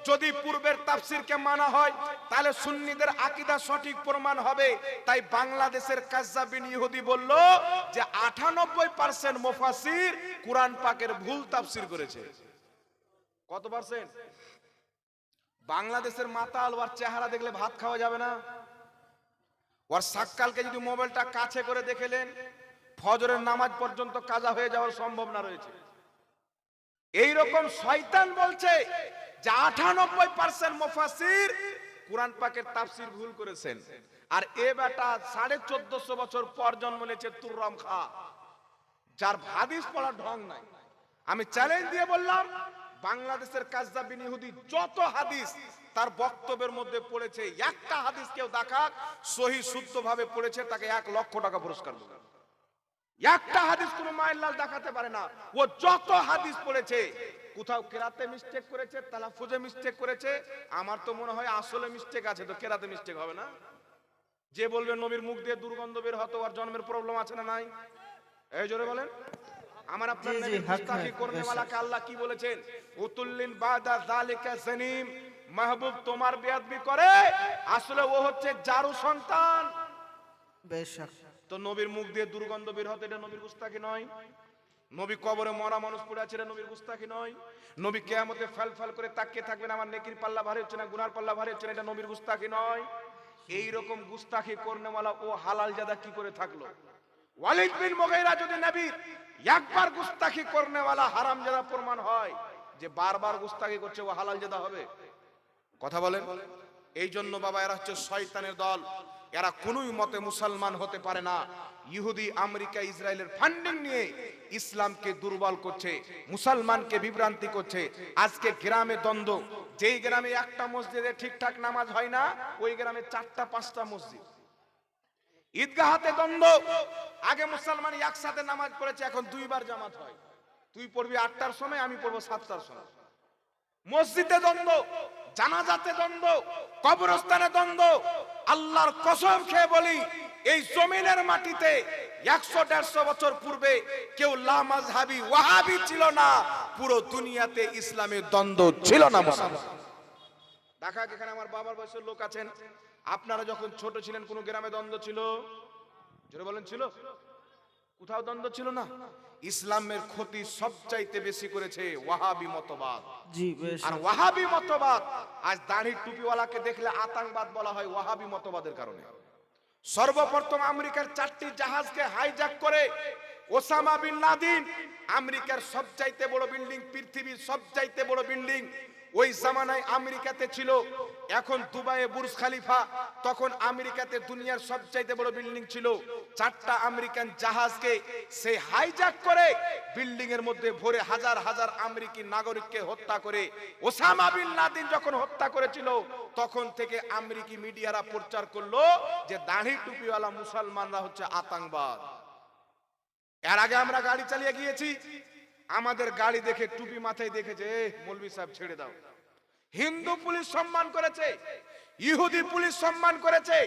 যদি পূর্বের তাফসীরকে মানা হয় তাহলে সুন্নিদের আকীদা সঠিক প্রমাণ হবে, তাই বাংলাদেশের কাজ্জাবিন ইহুদি বলল যে 98% মুফাসসির কোরআন পাকের ভুল তাফসীর করেছে। কত পার্সেন্ট? বাংলাদেশের মাতাল ওর চেহারা দেখলে ভাত খাওয়া যাবে না। ওর সাক্কালকে যদি মোবাইলটা কাছে করে দেখেলেন ফজরের নামাজ পর্যন্ত কাজা হয়ে যাওয়ার সম্ভাবনা রয়েছে। এই রকম শয়তান বলছে যে 98% মুফাসসির কোরআন পাকের তাফসীর ভুল করেছেন। আর এ বেটা 1450 বছর পর জন্ম নিয়েছে তুররাম খা, যার হাদিস পড়ার ঢং নাই। আমি চ্যালেঞ্জ দিয়ে বললাম বাংলাদেশের কাজ্জাবিন ইহুদি যত হাদিস তার বক্তব্যের মধ্যে পড়েছে, একটা হাদিস কেউ দেখাক সহি শুদ্ধভাবে পড়েছে, তাকে 1 লক্ষ টাকা পুরস্কার দেব। একটা হাদিস কোনো মায়ের লাল দেখাতে পারে না। ও যত হাদিস পড়েছে কোথাও কেরাতে মিস্টেক করেছে, তালাফুজে মিস্টেক করেছে, আমার তো মনে হয় আসলে মিস্টেক আছে, তো কেরাতে মিস্টেক হবে না। যে বলবে নবীর মুখ দিয়ে দুর্গন্ধ বের হতো আর জন্মের প্রবলেম আছে না নাই? এই জোরে বলেন। আমার আপনার নবীর গুস্তাখি করনে ওয়ালাকে আল্লাহ কি বলেছেন? উতুল্লিন বাদা যালিকা জানিম, মাহবুব তোমার বেয়াদবি করে, আসলে ও হচ্ছে জারু সন্তান। বেশক। তো নবীর মুখ দিয়ে দুর্গন্ধ বের হতো, এটা নবীর গুস্তাখি নয়? নবী কবরে মরা মানুষ পড়ে আছে, এটা নবীর গুস্তাখি নয়? নবী কিয়ামতে ফাল করে তাকিয়ে থাকবেন আমার নেকির পাল্লা ভারী হচ্ছে না গুনার পাল্লা ভারী হচ্ছে না, এটা নবীর গুস্তাখি নয়? এই রকম গুস্তাখি করনেওয়ালা ও হালাল জাদা কি করে থাকলো? ওয়ালিদ বিন মুগীরা যদি নবীর একবার গুস্তাখি করনেওয়ালা হারামজাদা প্রমাণ হয়, যে বারবার গুস্তাখি করছে ও হালাল জাদা হবে? কথা বলেন। এই জন্য বাবা এরা হচ্ছে শয়তানের দল, এরা কোনোই মতে মুসলমান হতে পারে না। ইহুদি, আমেরিকা, ইসরায়েলের ফান্ডিং নিয়ে ইসলামকে দুর্বল করছে, মুসলমানকে বিভ্রান্তি করছে। আজকে গ্রামে দ্বন্দ্ব, যেই গ্রামে একটা মসজিদে ঠিকঠাক নামাজ হয় না ওই গ্রামে 4টা 5টা মসজিদ। ঈদগাহাতে দ্বন্দ্ব। আগে মুসলমান একসাথে নামাজ পড়েছে, এখন দুইবার জামাত হয়। তুই পড়বি 8টার সময়, আমি পড়বো 7টার সময়। মসজিদে দ্বন্দ্ব, জানাজাতে দ্বন্দ্ব, কবরস্থানে দ্বন্দ্ব। আল্লাহর কসম খেয়ে বলি, এই জমিনের মাটিতে 100-150 বছর পূর্বে কেউ লা মাযহাবি ওয়াহাবি ছিল না। পুরো দুনিয়াতে ইসলামের দ্বন্দ্ব ছিল না। মুসলমান দেখা, এখানে আমার বাবার বয়সের লোক আছেন, আপনারা যখন ছোট ছিলেন কোন গ্রামে দ্বন্দ্ব ছিল? জোরে বলেন, ছিল? কোথাও দ্বন্দ্ব ছিল না। ইসলামের ক্ষতি সবচাইতে বেশি করেছে ওয়াহাবি মতবাদ। জি বেশ। আর ওয়াহাবি মতবাদ, আজ দাড়ি টুপিওয়ালাকে দেখলে আতঙ্কবাদ বলা হয় ওয়াহাবি মতবাদের কারণে। সর্বপ্রথম আমেরিকার 4টি জাহাজকে হাইজ্যাক করে ওসামা বিন লাদেন, আমেরিকার সবচাইতে বড় বিল্ডিং, পৃথিবীর সবচাইতে বড় বিল্ডিং ওই জামানায় আমেরিকাতে ছিল। এখন দুবাইয়ে বুর্জ খলিফা, তখন আমেরিকাতে দুনিয়ার সবচাইতে বড় বিল্ডিং ছিল। 4টা আমেরিকান জাহাজকে সে হাইজ্যাক করে বিল্ডিং এর মধ্যে ভরে হাজার হাজার আমেরিকি নাগরিককে হত্যা করে ওসামা বিন লাদেন যখন হত্যা করেছিল, তখন থেকে আমেরিকি মিডিয়ারা প্রচার করলো যে দাড়ি টুপিওয়ালা মুসলমানরা হচ্ছে আতঙ্কবাদ। এর আগে আমরা গাড়ি চালিয়ে গিয়েছি, আমাদের গাড়ি দেখে টুপি মাথায় দেখেছে, মৌলভী সাহেব ছেড়ে দাও। হিন্দু পুলিশ সম্মান করেছে, ইহুদি পুলিশ সম্মান করেছে,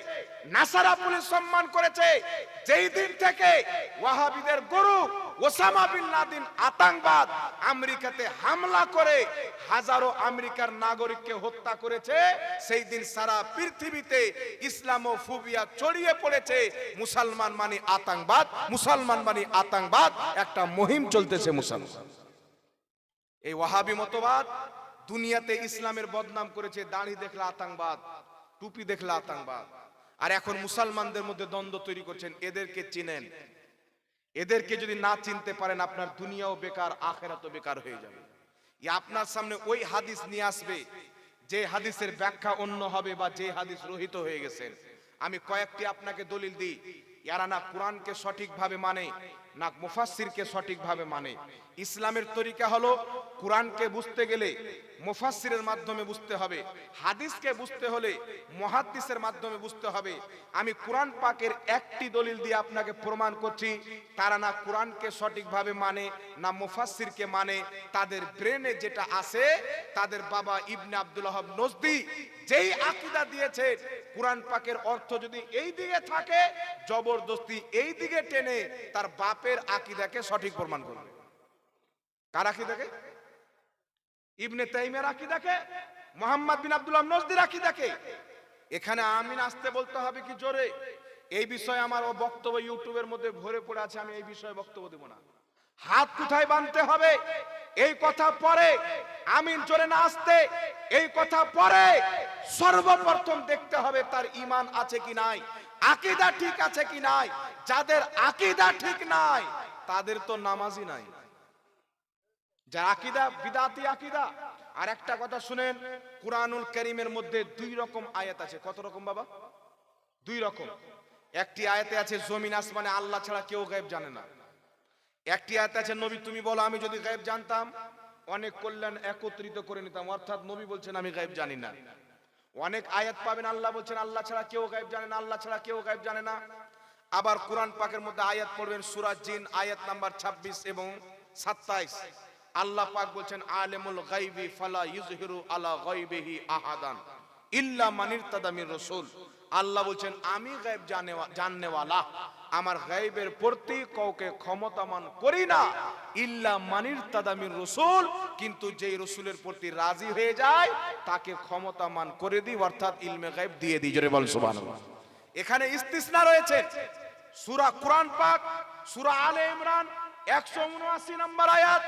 নাসারা পুলিশ সম্মান করেছে। যেই দিন থেকে ওয়াহাবিদের গুরু ওসামা বিন লাদেন আতঙ্কবাদ আমেরিকাতে হামলা করে হাজারো আমেরিকার নাগরিককে হত্যা করেছে, সেই দিন সারা পৃথিবীতে ইসলামোফোবিয়া ছড়িয়ে পড়েছে। মুসলমান মানে আতঙ্কবাদ, মুসলমান মানে আতঙ্কবাদ, একটা মুহিম চলতেছে মুসলমান। এই ওয়াহাবি মতবাদ দুনিয়াতে ইসলামের বদনাম করেছে। দাড়ি দেখলে আতঙ্কবাদ, টুপি দেখলে আতঙ্কবাদ। আর এখন মুসলমানদের মধ্যে দ্বন্দ্ব তৈরি করছেন। এদেরকে চিনেন, এদেরকে যদি না চিনতে পারেন আপনার দুনিয়াও বেকার, আখিরাতও বেকার হয়ে যাবে। আপনার সামনে ওই হাদিস নিয়ে আসবে যে হাদিসের ব্যাখ্যা অন্য হবে, বা যে হাদিস রহিত হয়ে গেছেন। আমি কয়েকটি আপনাকে দলিল দিই, এরা না কোরআনকে সঠিকভাবে মানে, না মুফাসসিরকে সঠিকভাবে মানে। ইসলামের তরিকা হলো কোরআনকে বুঝতে গেলে মুফাসসিরের মাধ্যমে বুঝতে হবে, হাদিসকে বুঝতে হলে মুহাদ্দিসের মাধ্যমে বুঝতে হবে। আমি কোরআন পাকের একটি দলিল দিয়ে আপনাকে প্রমাণ করছি, তারা না কোরআনকে সঠিকভাবে মানে, না মুফাসসিরকে মানে। তাদের ব্রেনে যেটা আছে, তাদের বাবা ইবনে আব্দুল ওয়াহাব নজদি যেই আকীদা দিয়েছে, কোরআন পাকের অর্থ যদি এই দিকে থাকে, জবরদস্তি এই দিকে টেনে তার বাপের আকীদাকে সঠিক প্রমাণ করবে। কার আকীদাকে? ইবনে তাইমিয়ার আকীদাকে, মুহাম্মদ বিন আব্দুল ওয়াহাব নজদির আকীদাকে। এখানে আমিন আসতে বলতে হবে কি জোরে? এই বিষয়ে আমার বক্তব্য ইউটিউবের মধ্যে ভরে পড়ে আছে, আমি এই বিষয়ে বক্তব্য দেব না। হাত কোথায় বাঁধতে হবে এই কথা পরে, আমিন জোরে না আসতে এই কথা পরে। সর্বপ্রথম দেখতে হবে তার ঈমান আছে কি নাই, আকীদা ঠিক আছে কি নাই। যাদের আকীদা ঠিক নাই তাদের তো নামাজই নাই, যার আকীদা বিদআতি আকীদা। আর একটা কথা শুনেন, কুরআনুল কারীমের মধ্যে 2 রকম আয়াত আছে। কত রকম বাবা? 2 রকম। একটি আয়াতে আছে জমিন আসমানে আল্লাহ ছাড়া কেউ গায়েব জানে না। একটি আয়াত আছে নবী তুমি বলো আমি যদি গায়েব জানতাম অনেক কল্যাণ একত্রিত করে নিতাম, অর্থাৎ নবী বলছেন আমি গায়েব জানি না। অনেক আয়াত পাবেন আল্লাহ বলছেন আল্লাহ ছাড়া কেউ গায়েব জানে না, আল্লাহ ছাড়া কেউ গায়েব জানে না। আবার কোরআন পাকের মধ্যে আয়াত পড়বেন সূরা জিন আয়াত নাম্বার 26 এবং 27। আল্লাহ পাক বলছেন আলিমুল গায়বি ফালা ইউযহিরু আলা গায়বিহি আহাদান ইল্লা মান ইরতাদা মির রাসূল। আল্লাহ বলছেন আমি গায়েব জাননেওয়ালা, আমার গায়েবের প্রতি কাউকে ক্ষমতামান করি না, ইল্লা মান ইরতাদা মির রাসূল, কিন্তু যেই রাসূলের প্রতি রাজি হয়ে যায় তাকে ক্ষমতামান করে দিই, অর্থাৎ ইলমে গায়েব দিয়ে দিই। জোরে বল সুবহানাল্লাহ। এখানে ইস্তিসনা রয়েছে। সূরা কুরআন পাক সূরা আলে ইমরান 179 নম্বর আয়াত।